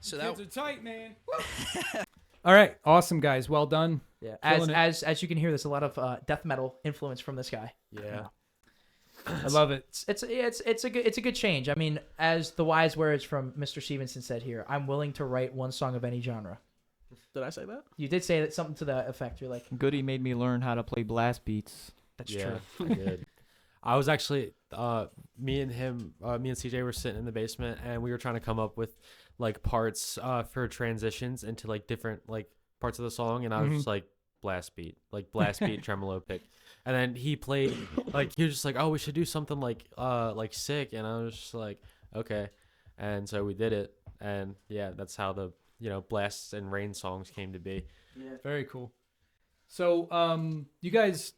G: So
E: Kids
G: that
E: are tight, man. All right, awesome guys, well done.
B: Yeah,
E: Killing
B: as you can hear, there's a lot of death metal influence from this guy.
C: Yeah.
E: I love it.
B: It's a good change. I mean, as the wise words from Mr. Stevenson said here, I'm willing to write one song of any genre.
A: Did I say that?
B: You did say that something to that effect. You're like,
D: Goody made me learn how to play blast beats.
B: that's
C: Yeah,
B: true.
C: I did. I was actually me and CJ were sitting in the basement and we were trying to come up with like parts for transitions into like different like parts of the song, and I was just like blast beat tremolo pick. And then he played like he was just like, oh, we should do something like sick, and I was just like, okay. And so we did it, and yeah, that's how the blasts and rain songs came to be.
B: Yeah.
E: Very cool. So, you guys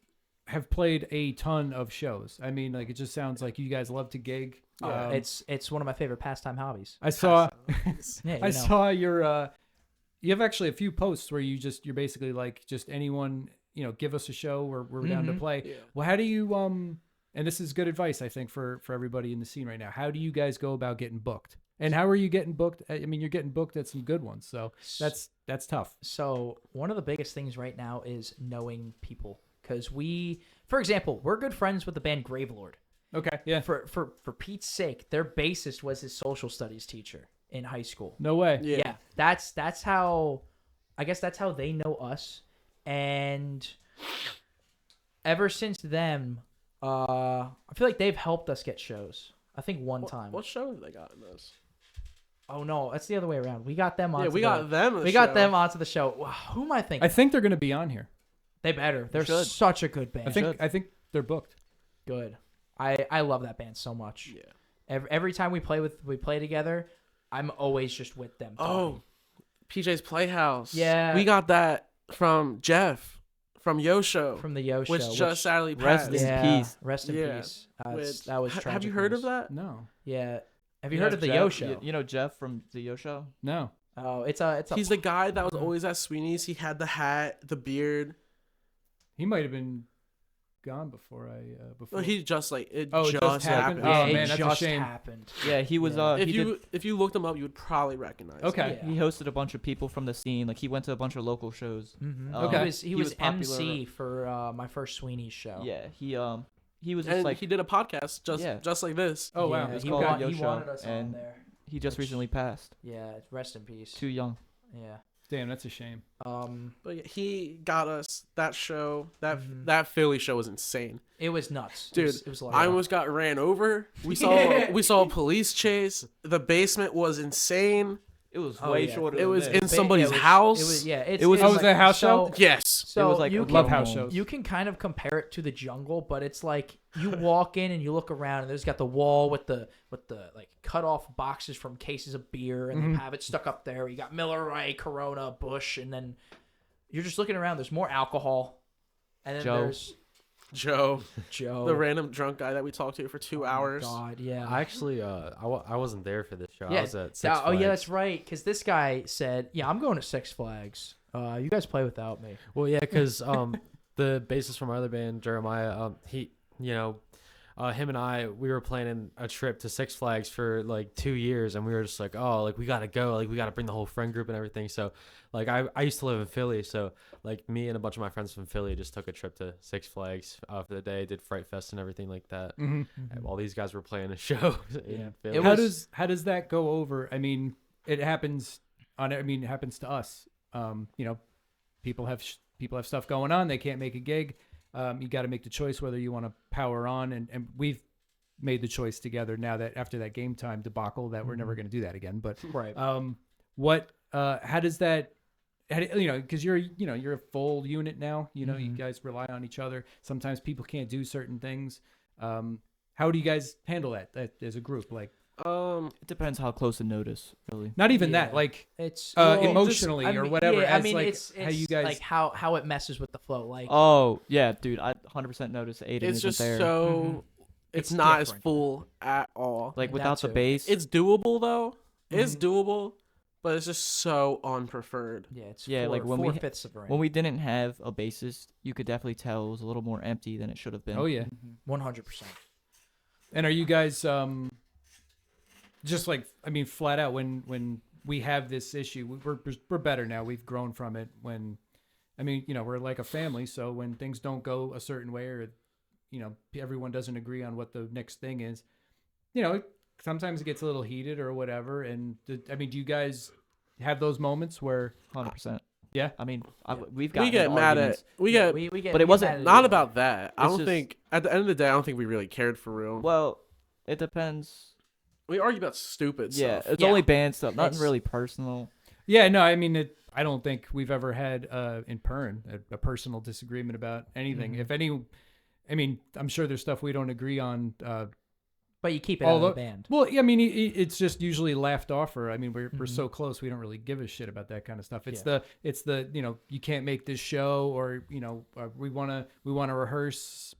E: have played a ton of shows. I mean, like, it just sounds like you guys love to gig.
B: Yeah, it's one of my favorite pastime hobbies.
E: I saw,
B: Yeah,
E: I saw your, you have actually a few posts where you're basically like, just anyone, give us a show or we're down to play.
A: Yeah.
E: Well, how do you, and this is good advice, I think, for everybody in the scene right now. How do you guys go about getting booked? And how are you getting booked? I mean, you're getting booked at some good ones, so that's tough.
B: So one of the biggest things right now is knowing people, because for example, we're good friends with the band Gravelord.
E: Okay, yeah.
B: For Pete's sake, their bassist was his social studies teacher in high school.
E: No way.
B: Yeah, that's how, I guess that's how they know us, and ever since then, I feel like they've helped us get shows. I think one time.
A: What show have they got in this?
B: Oh no, that's the other way around. We got them on.
A: Yeah, we got them.
B: We got them onto the show. Wow, who am I thinking?
E: I think they're going to be on here.
B: They better. They're
D: should.
B: such a good band.
E: I think they're booked.
B: Good. I love that band so much.
A: Yeah.
B: Every time we play together, I'm always just with them.
A: Oh, PJ's Playhouse.
B: Yeah.
A: We got that from Jeff from Yo Show,
B: from the Yo Show,
A: which just sadly
D: Rest
A: passed.
D: in peace.
B: Rest in
A: Yeah.
B: peace.
A: Which-
B: That was tragic.
A: Have you heard
B: news.
A: of that?
E: No.
B: Yeah. Have you heard of the Yo Show?
D: You know Jeff from the Yo Show?
E: No.
B: Oh, it's a.
A: He's the guy that was always at Sweeney's. He had the hat, the beard.
E: He might have been gone before
A: Well, he just like it
E: Oh, it
A: just
E: just happened?
A: happened.
E: Oh,
B: it
E: man, that's a
B: just
E: shame.
B: happened.
D: Yeah, he was.
B: Yeah.
A: If you looked him up, you would probably recognize.
E: Okay.
A: him.
B: Yeah.
D: He hosted a bunch of people from the scene. Like he went to a bunch of local shows.
B: Mm-hmm.
E: Okay.
B: He was
D: popular.
B: MC for my first Sweeney's show.
D: Yeah, he was just
A: And
D: like
A: he did a podcast
D: Yeah.
A: just like this.
E: Oh, wow.
B: Yeah,
D: It's
B: he,
D: called
B: wa-
D: Yo
B: he
D: Show,
B: wanted us on
D: and-
B: there.
D: he just
B: Which-
D: recently passed.
B: Yeah, rest in peace.
D: Too young.
B: Yeah.
E: Damn, that's a shame.
A: But yeah, he got us that show.
B: Mhm.
A: That Philly show was insane.
B: It was nuts.
A: Dude,
B: it was a lot of
A: I
B: fun.
A: almost got ran over. We saw a police chase. The basement was insane.
D: It was
B: Oh,
D: way
B: yeah.
D: shorter.
A: It
D: than
A: was
D: this.
A: in somebody's
B: It was,
A: house.
B: It was yeah. It's,
D: It was-
B: it's
E: Oh, was it a house show?
A: Yes.
B: So
D: it was like
B: you
D: a
B: can,
E: Love house
D: home.
E: shows.
B: you can kind of compare it to the jungle, but it's like you walk in and you look around and there's got the wall with the like cut off boxes from cases of beer and they have it stuck up there. You got Miller Lite, Corona, Bush, and then you're just looking around. There's more alcohol, and then
D: Joe.
B: there's
A: Joe,
B: Joe,
A: the random drunk guy that we talked to for 2 hours.
B: God, yeah.
C: I actually I wasn't there for this show.
B: Yeah.
C: I was at Six
B: Oh yeah,
C: Flags.
B: that's right. Because this guy said, "Yeah, I'm going to Six Flags. You guys play without me."
C: Well, yeah, because the bassist from our other band, Jeremiah, he, him and I, we were planning a trip to Six Flags for like 2 years, and we were just like, oh, like we gotta go, like we gotta bring the whole friend group and everything. So, like I used to live in Philly, so like me and a bunch of my friends from Philly just took a trip to Six Flags for the day, did Fright Fest and everything like that.
E: Mm-hmm.
C: And while these guys were playing a show in
B: Yeah.
C: Philly.
B: It
E: How
B: was-
E: does that go over? I mean, it happens it happens to us. People have stuff going on. They can't make a gig. You got to make the choice whether you want to power on, and we've made the choice together now that after that Game Time debacle that we're never going to do that again. But
B: Right.
E: how does that? Because you're a full unit now. You guys rely on each other. Sometimes people can't do certain things. How do you guys handle that as a group? Like,
D: It depends how close to notice, really.
E: not even that.
B: Yeah.
E: Like,
B: It's
E: emotionally or whatever.
B: Yeah, I
E: as
B: mean,
E: like
B: it's
E: how you guys.
B: like how it messes with the flow. Like
D: Oh yeah, dude, I 100% noticed Aiden
A: It's
D: isn't
A: just
D: there.
A: so.
B: Mhm.
A: It's
B: It's
A: not as
B: different.
A: full at all.
D: Like
B: That
D: without the
B: too.
D: bass,
A: It's doable though. It's
B: Mhm.
A: doable, but it's just so unpreferred.
B: yeah, it's
D: Yeah, like when we-
B: 4/5 of a ring.
D: when we didn't have a bassist, you could definitely tell it was a little more empty than it should have been.
E: Oh yeah.
B: 100%.
E: And are you guys just like flat out when we have this issue. We're better now. We've grown from it. We're like a family. So when things don't go a certain way, or everyone doesn't agree on what the next thing is, sometimes it gets a little heated or whatever. And do you guys have those moments where
D: 100%.
E: Yeah,
D: I mean, we've
A: We
D: got
A: get mad at we get
B: we get,
D: but it
B: we get
D: wasn't-
B: mad at
A: not
B: it.
A: about that. I
D: It's
A: don't
D: just-
A: think at the end of the day I don't think we really cared for real.
D: Well, it depends.
A: We argue about stupid
D: Yeah,
A: stuff.
D: it's
B: Yeah.
D: only band stuff, nothing
B: It's-
D: really personal.
E: Yeah, no, I mean, I don't think we've ever had in PERN a personal disagreement about anything.
B: Mhm.
E: If any, I'm sure there's stuff we don't agree on.
B: But you keep it out of
E: Although-
B: the band.
E: Well, I mean, it's just usually laughed off, or we're
B: Mhm.
E: so close, we don't really give a shit about that kind of stuff. It's
B: Yeah.
E: the you can't make this show, or we wanna rehearse,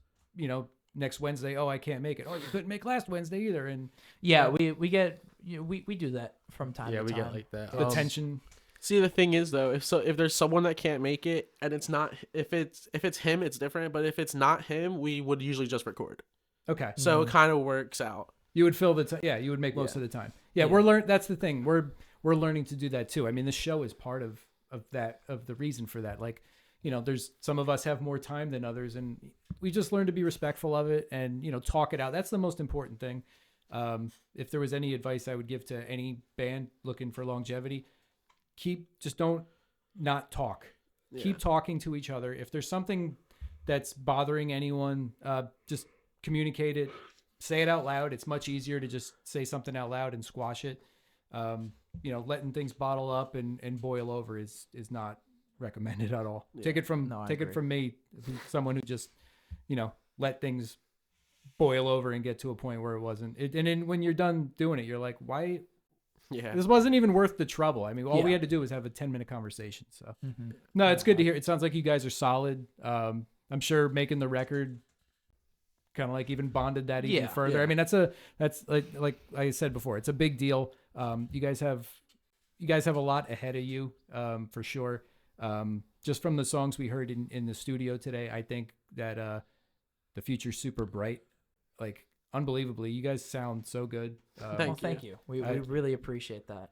E: next Wednesday. Oh, I can't make it. Oh, you couldn't make last Wednesday either, and
B: Yeah, we get we do that from time
C: Yeah,
B: to
C: we
B: time.
C: get like that.
E: the tension.
A: See, the thing is though, if there's someone that can't make it and it's not if it's him, it's different. But if it's not him, we would usually just record.
E: Okay,
A: So it kind of works out.
E: you would fill the time. Yeah, you would make most
A: Yeah.
E: of the time. Yeah,
B: Yeah.
E: That's the thing. We're learning to do that too. I mean, the show is part of the reason for that. Like, there's some of us have more time than others, and we just learn to be respectful of it and talk it out. That's the most important thing. If there was any advice I would give to any band looking for longevity, don't not talk.
A: Yeah.
E: Keep talking to each other. If there's something that's bothering anyone, just communicate it. Say it out loud. It's much easier to just say something out loud and squash it. Letting things bottle up and boil over is not recommended at all.
A: Yeah.
E: Take it from
B: No, I
E: take it
B: agree.
E: from me, someone who just let things boil over and get to a point where it wasn't. And then when you're done doing it, you're like, why?
A: Yeah.
E: This wasn't even worth the trouble. I mean, all we
B: Yeah.
E: had to do was have a 10-minute conversation. So
B: Mhm.
E: no, it's good to hear. It sounds like you guys are solid. I'm sure making the record kind of like even bonded that even
B: Yeah,
E: further.
A: yeah.
E: I mean, that's like I said before, it's a big deal. You guys have a lot ahead of you, for sure. Just from the songs we heard in the studio today, I think that the future's super bright, like unbelievably. You guys sound so good.
B: Thank you. We really appreciate that.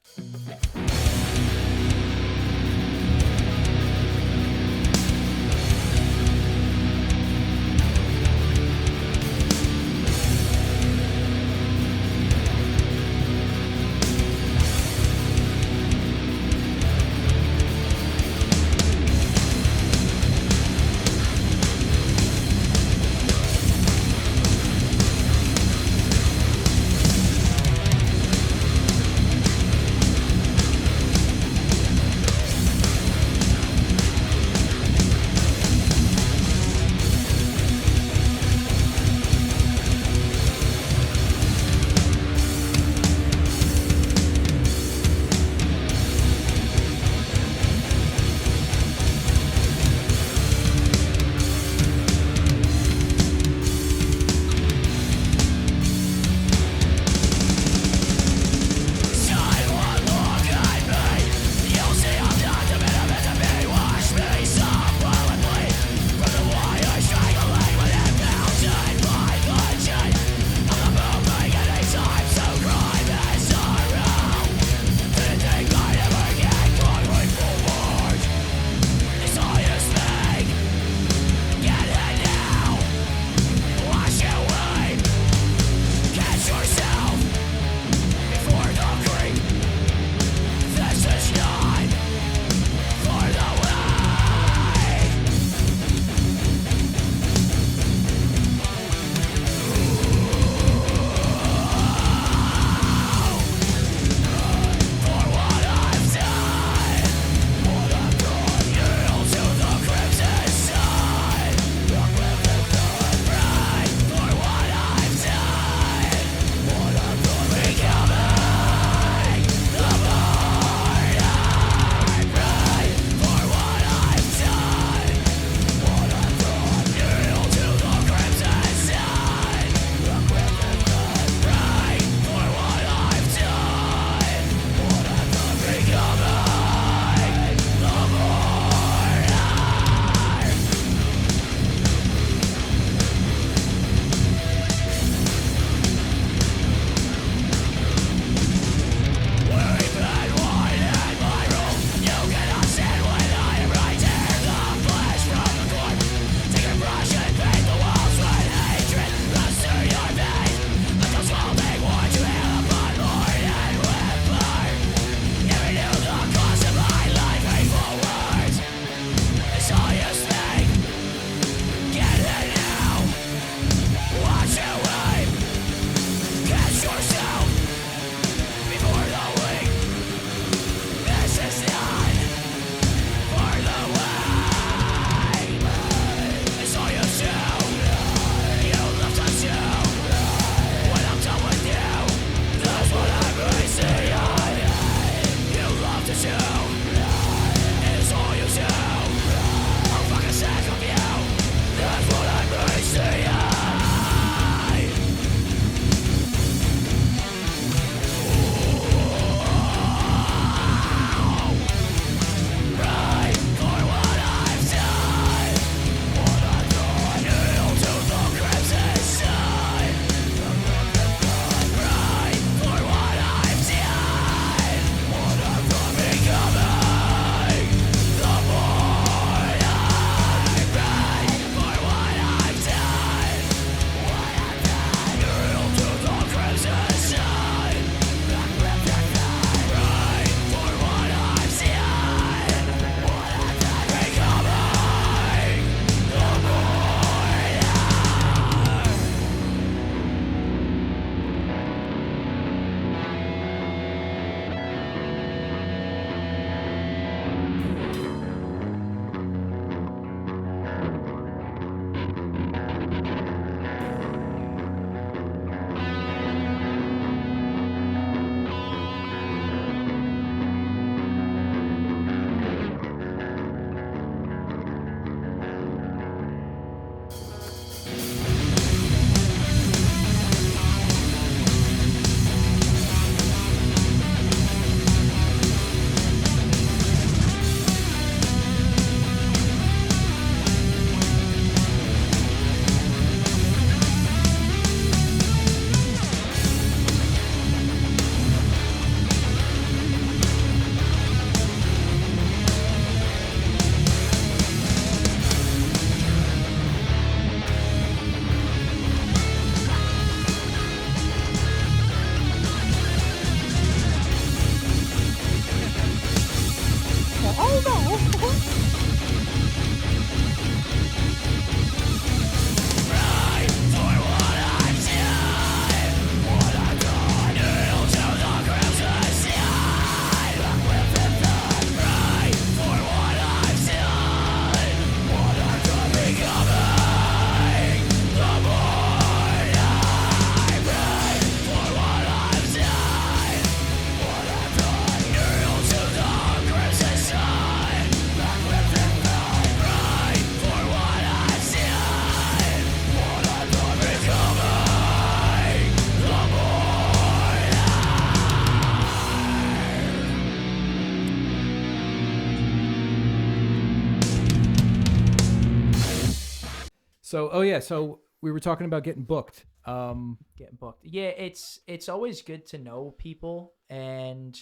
E: So, so we were talking about getting booked.
B: Getting booked. Yeah, it's always good to know people, and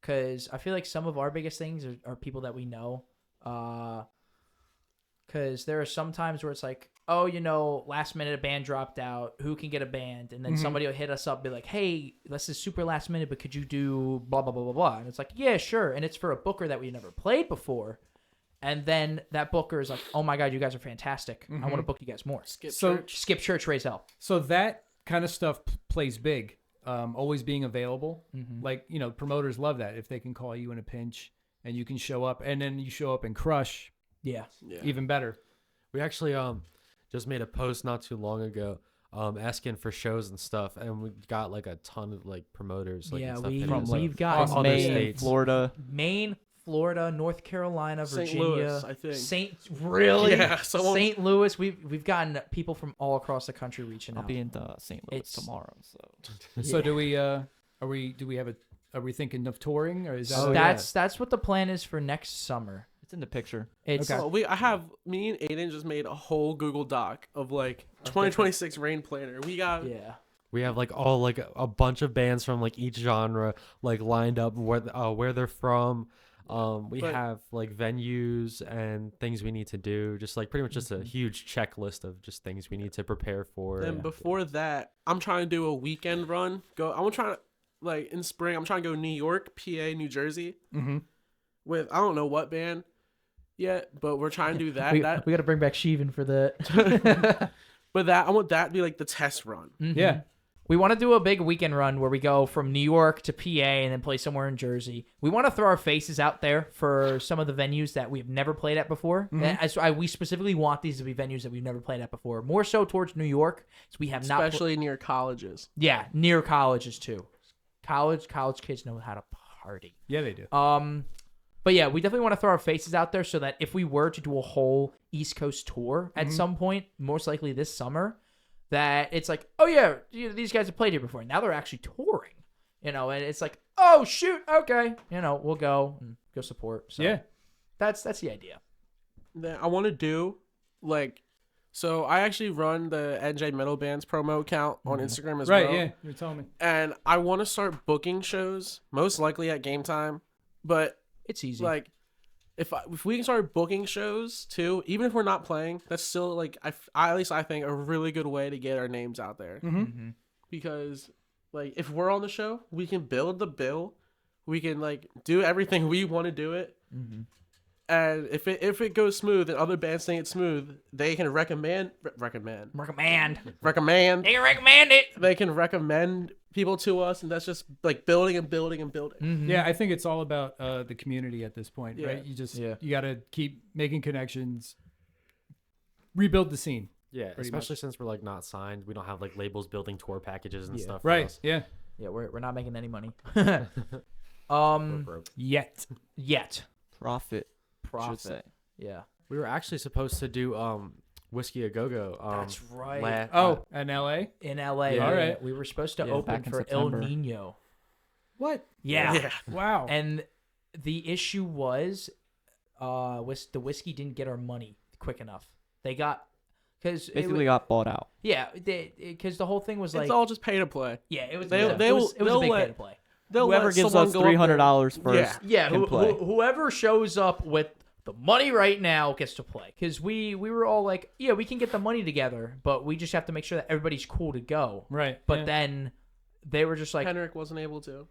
B: because I feel like some of our biggest things are people that we know. Because there are some times where it's like, oh, last minute a band dropped out. Who can get a band? And then somebody will hit us up, be like, hey, this is super last minute, but could you do blah, blah, blah, blah, blah? And it's like, yeah, sure. And it's for a booker that we never played before. And then that booker is like, oh my God, you guys are fantastic. I want to book you guys more. Skip church, raise hell.
E: So that kind of stuff plays big. Always being available. Like, promoters love that if they can call you in a pinch and you can show up, and then you show up and crush.
B: Yeah.
E: Even better.
C: We actually just made a post not too long ago asking for shows and stuff, and we got like a ton of like promoters. Like, and stuff
B: we've got
C: other
D: Maine,
C: states.
B: Maine, Florida, North Carolina, Virginia,
A: St. Louis, I think.
B: St. Louis. We've gotten people from all across the country reaching
D: I'll
B: out.
D: be in St. Louis tomorrow.
E: So do we are we thinking of touring, or is that
B: that's what the plan is for next summer.
D: It's in the picture.
B: It's
A: So me and Aiden just made a whole Google Doc of like 2026 rain planner. We have
C: like all like a bunch of bands from like each genre like lined up where they're from. We have like venues and things we need to do, just like pretty much just a huge checklist of just things we need to prepare for.
A: Then before that, I'm trying to do a weekend run. I'm trying to like in spring. I'm trying to go New York, PA, New Jersey with I don't know what band yet, but we're trying to do that.
B: we got to bring back Sheevan for that.
A: But I want that to be like the test run.
E: Yeah.
B: We want to do a big weekend run where we go from New York to PA and then play somewhere in Jersey. We want to throw our faces out there for some of the venues that we've never played at before. We specifically want these to be venues that we've never played at before. More so towards New York, so we have
A: especially near colleges.
B: Yeah, near colleges too. College kids know how to party.
E: Yeah, they do.
B: But yeah, we definitely want to throw our faces out there so that if we were to do a whole East Coast tour at some point, most likely this summer, that it's like, oh yeah, these guys have played here before. Now they're actually touring, and it's like, oh shoot, okay, we'll go and go support. So
E: yeah,
B: that's the idea.
A: Then I want to do so I actually run the NJ Metal Bands promo account on Instagram as well.
E: Right, yeah, you're telling me.
A: And I want to start booking shows, most likely at game time, but
B: it's easy.
A: Like, if we can start booking shows too, even if we're not playing, that's still like at least I think a really good way to get our names out there. Because like if we're on the show, we can build the bill, we can like do everything we want to do it, and if it goes smooth and other bands think it's smooth, they can recommend. They recommend it. They can recommend people to us, and that's just like building and building and building.
E: Yeah, I think it's all about the community at this point, right? You just you got to keep making connections, rebuild the scene.
C: Yeah, especially since we're like not signed, we don't have like labels building tour packages and stuff.
E: Right? Yeah.
B: Yeah, we're not making any money.
E: Yet.
D: Profit.
B: Profit.
D: Should say.
B: Yeah.
C: We were actually supposed to do Whiskey A Go Go.
B: That's right.
E: In LA.
B: In LA.
C: Yeah.
B: All
E: right.
B: right. We were supposed to open
D: back in
B: for El
D: September.
B: Nino.
E: What?
B: Yeah.
E: Wow.
B: And the issue was, the whiskey didn't get our money quick enough. They got
D: Basically got bought out.
B: Yeah, because the whole thing was like
A: It's all just pay to play.
B: yeah, it was
A: They'll
B: it was a big pay to play.
D: Whoever gives us $300 first
B: Yeah,
D: can play.
B: whoever shows up with the money right now gets to play. Because we were all like, yeah, we can get the money together, but we just have to make sure that everybody's cool to go.
E: Right.
B: But then they were just like,
A: Henrik wasn't able to.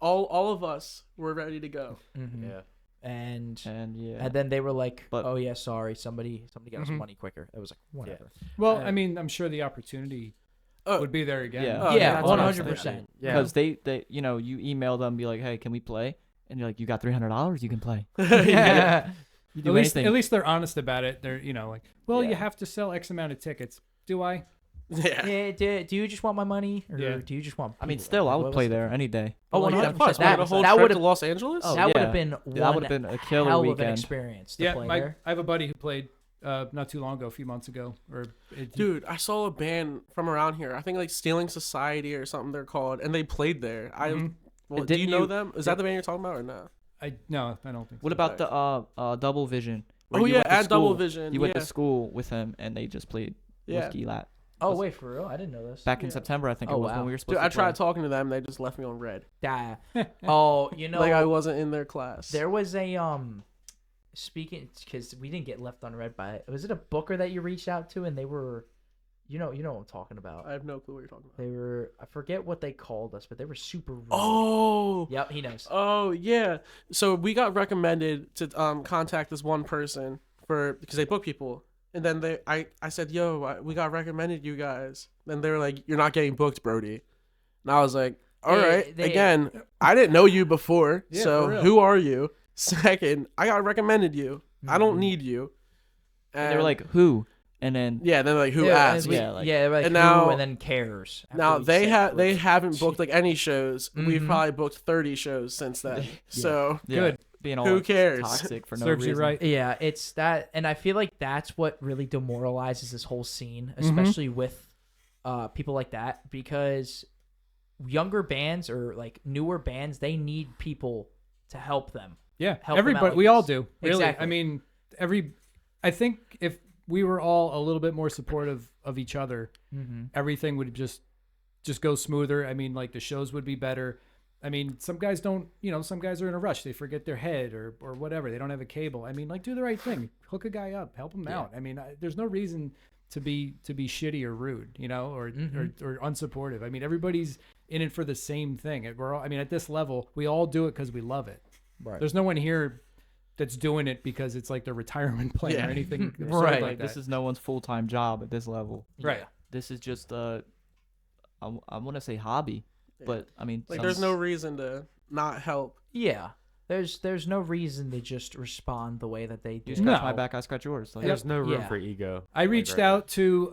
B: All
A: of us were ready to go.
C: Yeah.
B: And
D: yeah.
B: then they were like,
D: But-
B: oh yeah, sorry, somebody got us money quicker. It was like, whatever.
E: Well, I mean, I'm sure the opportunity would be there again.
D: Yeah.
B: Yeah,
C: that's what I was
B: 100%.
C: thinking. Yeah.
D: Because they you email them, be like, hey, can we play? And you're like, you got $300, you can play.
B: Yeah.
D: You do anything.
E: At least they're honest about it. They're like, well,
D: Yeah.
E: you have to sell X amount of tickets. Do I?
A: Yeah.
B: Do you just want my money, or
E: Yeah.
B: do you just want?
D: I mean,
B: people?
D: still,
B: Like,
D: I
B: what
D: would
B: was
D: play
B: the-
D: there any day.
B: Oh,
A: Well,
B: 100%.
A: of course. We had a whole
B: that
A: trip
B: would
A: to
B: have
A: Los Angeles.
D: Oh,
B: that would
D: yeah.
B: have been
D: That would have been a killer
B: hell of an
D: weekend.
B: experience to
E: Yeah,
B: play
E: I
B: there.
E: have a buddy who played not too long ago, a few months ago.
A: Dude, I saw a band from around here. I think like Stealing Society or something they're called, and they played there. Do
D: didn't
A: you know
D: you-
A: them? Is that the band you're talking about or not?
E: No, I don't think.
D: What
E: so.
D: about the Double Vision? where
A: Oh
D: you
A: yeah,
D: went to
A: at Double
D: school.
A: Vision.
D: You went
A: yeah.
D: to school with him, and they just played
A: Yeah.
D: Whiskey Lap
B: Oh wait, for real? I didn't know this.
D: back in
A: Yeah.
D: September. I think
B: Oh,
D: it was
B: wow.
D: when we were supposed
A: Dude,
D: to
A: I tried
D: play.
A: talking to them. They just left me on red.
B: Yeah. Oh, you know,
A: Like I wasn't in their class.
B: there was a speaking because we didn't get left unread by it. Was it a booker that you reached out to and they were, you know what I'm talking about.
A: I have no clue what you're talking about.
B: They were, I forget what they called us, but they were super rude.
A: Oh.
B: Yep, he knows.
A: Oh yeah. So we got recommended to contact this one person because they book people, and then I said, "Yo, we got recommended you guys." Then they were like, "You're not getting booked, Brody." And I was like, "All right." Again, I didn't know you before,
E: Yeah, for
A: so
E: real.
A: who are you? Second, I got recommended you. I don't
B: Mhm.
A: need you.
D: And they were like, "Who?" And then
A: "Yeah." Then like, "Who
B: Yeah,
A: asked?"
B: and we-
D: Yeah, like-
B: yeah, they were like,
A: And
B: who,
A: now-
B: and then cares. after
A: Now
B: we
A: they
B: said
A: they
B: who.
A: haven't booked like any shows. We've
B: Mhm.
A: probably booked 30 shows since then. So
D: yeah,
E: Good.
D: being all
A: Who cares?
D: toxic for no
E: Serves you
D: reason.
E: right.
B: Yeah, it's that, and I feel like that's what really demoralizes this whole scene,
A: Mm-hmm.
B: especially with people like that, because younger bands or like newer bands, they need people to help them.
E: Yeah,
B: Help them out
E: everybody.
B: like
E: We all
B: this.
E: do. Really.
B: Exactly.
E: I mean, I think if we were all a little bit more supportive of each other,
B: Mm-hmm.
E: everything would just go smoother. I mean, like the shows would be better. I mean, some guys don't, some guys are in a rush. They forget their head or whatever. They don't have a cable. I mean, like do the right thing. Hook a guy up, help him out. I mean, there's no reason to be shitty or rude, or unsupportive. I mean, everybody's in it for the same thing. We're all, I mean, at this level, we all do it because we love it.
B: Right.
E: There's no one here that's doing it because it's like their retirement plan
A: Yeah.
E: or anything. absurd
B: Right.
E: like
D: Like this
E: that.
D: is no one's full-time job at this level.
E: Right.
D: This is just I want to say hobby, but I mean,
A: like there's no reason to not help.
B: Yeah. There's no reason to just respond the way that they do.
D: you scratch
E: No.
D: my back, I scratch yours. Like,
C: There's no room
B: Yeah.
C: for ego.
E: I
C: like,
E: reached
C: right now.
E: out to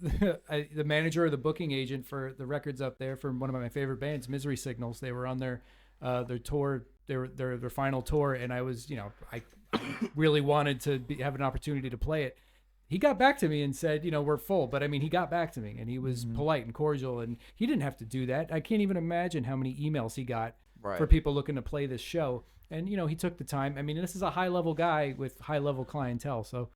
E: the manager or the booking agent for the records up there from one of my favorite bands, Misery Signals. They were on their tour, their final tour, and I was, I really wanted to have an opportunity to play it. He got back to me and said, we're full, but I mean, he got back to me and he was polite and cordial, and he didn't have to do that. I can't even imagine how many emails he got for people looking to play this show. And, he took the time. I mean, this is a high level guy with high level clientele. So,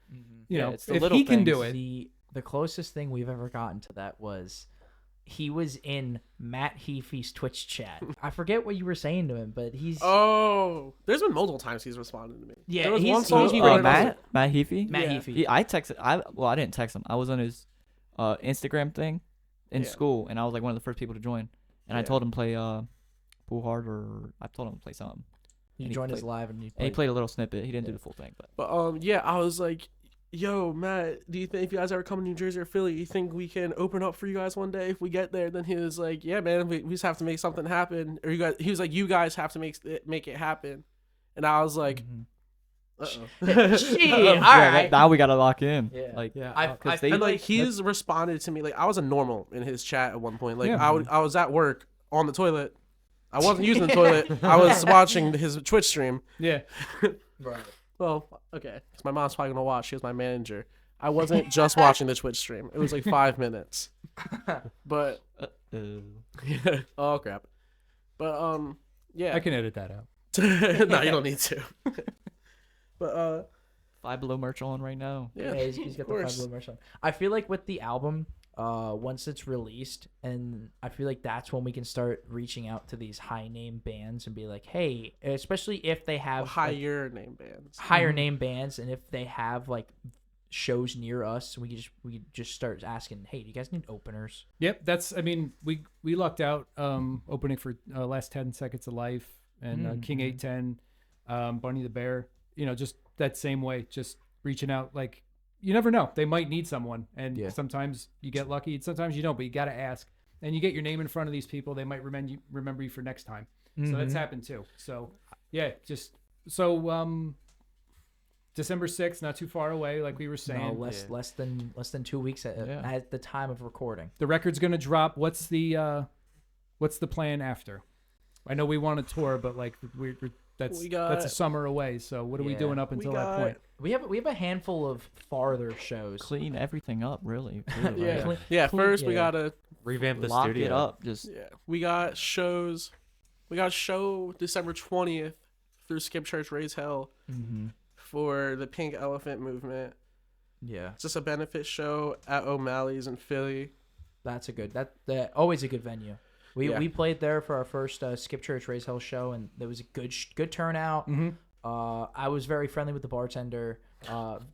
D: Yeah, it's the
E: if
D: little
E: he can do
D: things.
E: it,
B: The closest thing we've ever gotten to that was he was in Matt Heafy's Twitch chat. I forget what you were saying to him, but he's
A: Oh, there's been multiple times he's responded to me.
B: Yeah,
A: there was
B: he's-
A: one song
B: he's
A: he
B: pretty
A: wrote.
D: Matt Heafy.
B: Matt
A: Yeah.
B: Heafy.
D: I texted. I didn't text him. I was on his Instagram thing in
A: Yeah.
D: school, and I was like one of the first people to join. And I
A: Yeah.
D: told him play Pool Hard, or I told him to play something.
B: You
D: and he
B: joined us
D: played-
B: live and you
D: And he played a little snippet. He didn't do the full thing, but
A: But yeah, I was like, "Yo, Matt, do you think if you guys ever come to New Jersey or Philly, you think we can open up for you guys one day if we get there?" Then he was like, "Yeah, man, we just have to make something happen." Or he was like, "You guys have to make it happen," and I was like, "Uh-oh."
B: Shit, all
D: Yeah,
B: right.
D: now we gotta lock in.
B: Yeah.
D: Like
C: Yeah,
B: I
D: because
B: feel
D: they
A: And like
B: like
A: he's responded to me like I was a normal in his chat at one point. Like
E: Yeah.
A: I was at work on the toilet. I wasn't using the toilet. I was watching his Twitch stream.
E: yeah.
B: Right.
A: Well, okay, because my mom's probably gonna watch. She was my manager. I wasn't just watching the Twitch stream. It was like 5 minutes. But oh crap. But yeah.
E: I can edit that out.
A: No, you don't need to. But
D: Five Below merch on right now.
A: yeah,
B: Yeah, he's got
A: of
B: the
A: course.
B: 5 merch on. I feel like with the album, once it's released, and I feel like that's when we can start reaching out to these high name bands and be like, hey, especially if they have like,
A: higher name bands.
B: higher name bands, and if they have like shows near us, we could just start asking, hey, do you guys need openers?
E: Yep, that's. I mean, we lucked out opening for Last 10 Seconds of Life and King 810, Bunny the Bear. Just that same way, just reaching out. Like you never know, they might need someone, and
B: Yeah.
E: sometimes you get lucky, sometimes you don't. But you got to ask, and you get your name in front of these people. They might remember you for next time. So that's happened too. So yeah, just so December 6th, not too far away, like we were saying.
B: No, less than 2 weeks at the time of recording.
E: The record's gonna drop. What's the plan after? I know we want a tour, but like that's
A: We got-
E: that's a summer away. So what are we
B: Yeah.
E: doing up
A: We
E: until
A: got-
E: that point?
B: We have a handful of farther shows.
D: Clean everything up, really.
A: Yeah,
B: Clean-
A: yeah.
B: clean-
A: First, we
B: yeah.
A: gotta
C: Revamp the
D: Lock
C: studio.
D: it up. Just
A: we got shows. We got a show December 20th through Skip Church Raise Hell. for the Pink Elephant movement.
B: Yeah,
A: It's just a benefit show at O'Malley's in Philly.
B: that's a good. That always a good venue.
A: Yeah.
B: We played there for our first Skip Church Raise Hell show, and there was a good turnout.
E: Mm-hmm.
B: I was very friendly with the bartender.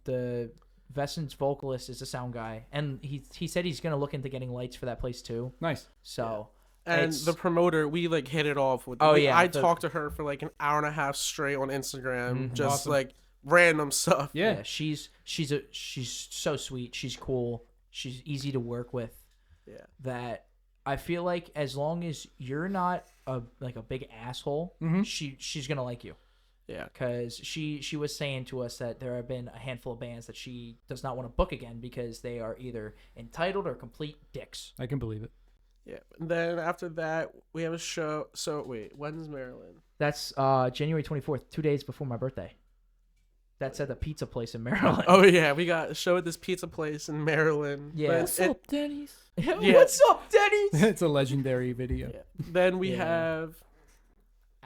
B: The Vessen's vocalist is a sound guy, and he said he's gonna look into getting lights for that place too.
E: Nice.
B: So
A: And
B: It's-
A: the promoter, we like hit it off with.
B: Oh, yeah,
A: I
B: the-
A: talked to her for like an hour and a half straight on Instagram,
B: Mhm.
A: just
E: Awesome.
A: like random stuff.
E: Yeah.
B: she's so sweet. She's cool. She's easy to work with.
A: Yeah.
B: That I feel like as long as you're not a big asshole,
E: Mhm.
B: she's gonna like you.
A: Yeah.
B: Because she was saying to us that there have been a handful of bands that she does not want to book again because they are either entitled or complete dicks.
E: I can believe it.
A: Yeah. And then after that, we have a show. So wait, when's Maryland?
B: That's January 24th, 2 days before my birthday. That's at the pizza place in Maryland.
A: Oh yeah, we got a show at this pizza place in Maryland.
B: Yeah.
A: But
B: What's
A: it-
D: Denny's?
A: Yeah.
B: What's up, Denny's?
E: It's a legendary video.
A: yeah. Then we
B: Yeah.
A: have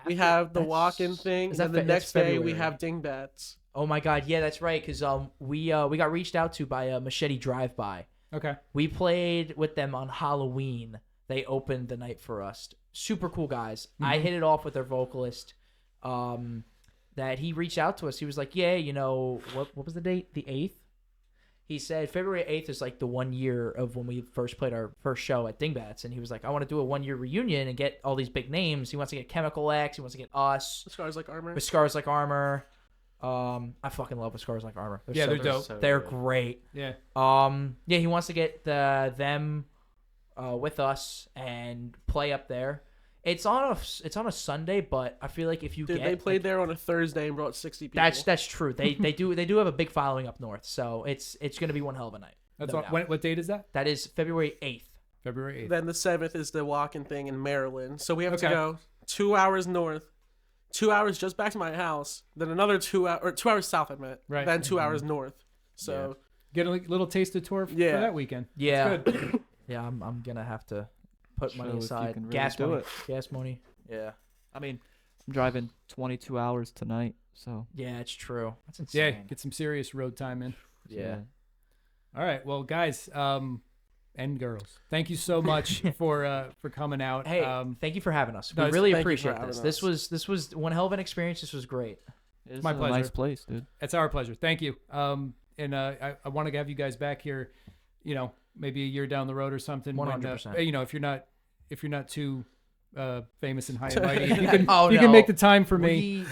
A: the
B: That's-
A: walk-in thing,
B: is
A: and
B: that
A: the
B: that's
A: next day we
B: February?
A: have dingbats.
B: Oh my God, yeah, that's right. Cause we got reached out to by Machete Drive By.
E: Okay.
B: We played with them on Halloween. They opened the night for us. Super cool guys. I hit it off with their vocalist. That he reached out to us. He was like, "Yeah, you know what was the date? The 8th." He said February 8th is like the 1 year of when we first played our first show at Dingbats, and he was like, "I want to do a 1 year reunion and get all these big names." He wants to get Chemical X. He wants to get us.
A: Scars like armor.
B: With Scars Like Armor. I fucking love With Scars Like Armor.
E: Yeah, they're dope.
B: They're great.
E: Yeah.
B: Yeah, he wants to get them with us and play up there. It's on a Sunday, but I feel like if you
A: Dude,
B: get
A: they played there on a Thursday and brought 60 people.
B: that's true. They do have a big following up north, so it's gonna be one hell of a night.
E: That's
B: No
E: all,
B: doubt.
E: what date is that?
B: That is February 8th.
E: February 8th.
A: Then the 7th is the walk-in thing in Maryland. So we have to
E: Okay.
A: go 2 hours north, 2 hours just back to my house, then another 2 hours, or 2 hours south, I meant.
E: Right.
A: Then 2 hours north. So
E: Get a little taste of tour for
A: Yeah.
E: that weekend.
B: Yeah,
E: That's good.
B: yeah. I'm gonna have to put money
D: Show if you
B: aside.
D: can really
B: Gas
D: do
B: money.
D: it.
B: Gas money. Yeah.
D: I mean, I'm driving 22 hours tonight, so
B: Yeah, it's true. That's
E: Yeah,
B: insane.
E: get some serious road time in.
B: Yeah.
E: All right, well, guys, and girls, thank you so much for coming out.
B: Hey, thank you for having us.
E: no,
B: We
E: it's-
B: really
A: thank you for
B: appreciate
A: having
B: this.
A: us.
B: This was one hell of an experience. This was great.
D: it's
E: my
D: a
E: pleasure.
D: nice place, dude.
E: It's our pleasure. Thank you. And I want to have you guys back here, you know, maybe a year down the road or something. when,
B: 100%.
E: you know, if you're not too famous and high and mighty, you can
B: Oh,
E: you
B: no.
E: can make the time for me.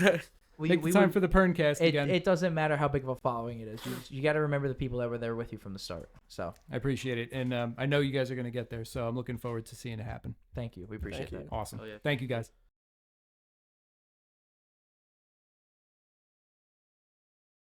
B: We
E: Make the time for the PERNcast again.
B: It doesn't matter how big of a following it is. You got to remember the people that were there with you from the start. So
E: I appreciate it, and I know you guys are going to get there, so I'm looking forward to seeing it happen.
B: thank you. We appreciate
A: Thank
B: that.
A: you.
E: Awesome.
C: Oh, yeah.
E: Thank you, guys.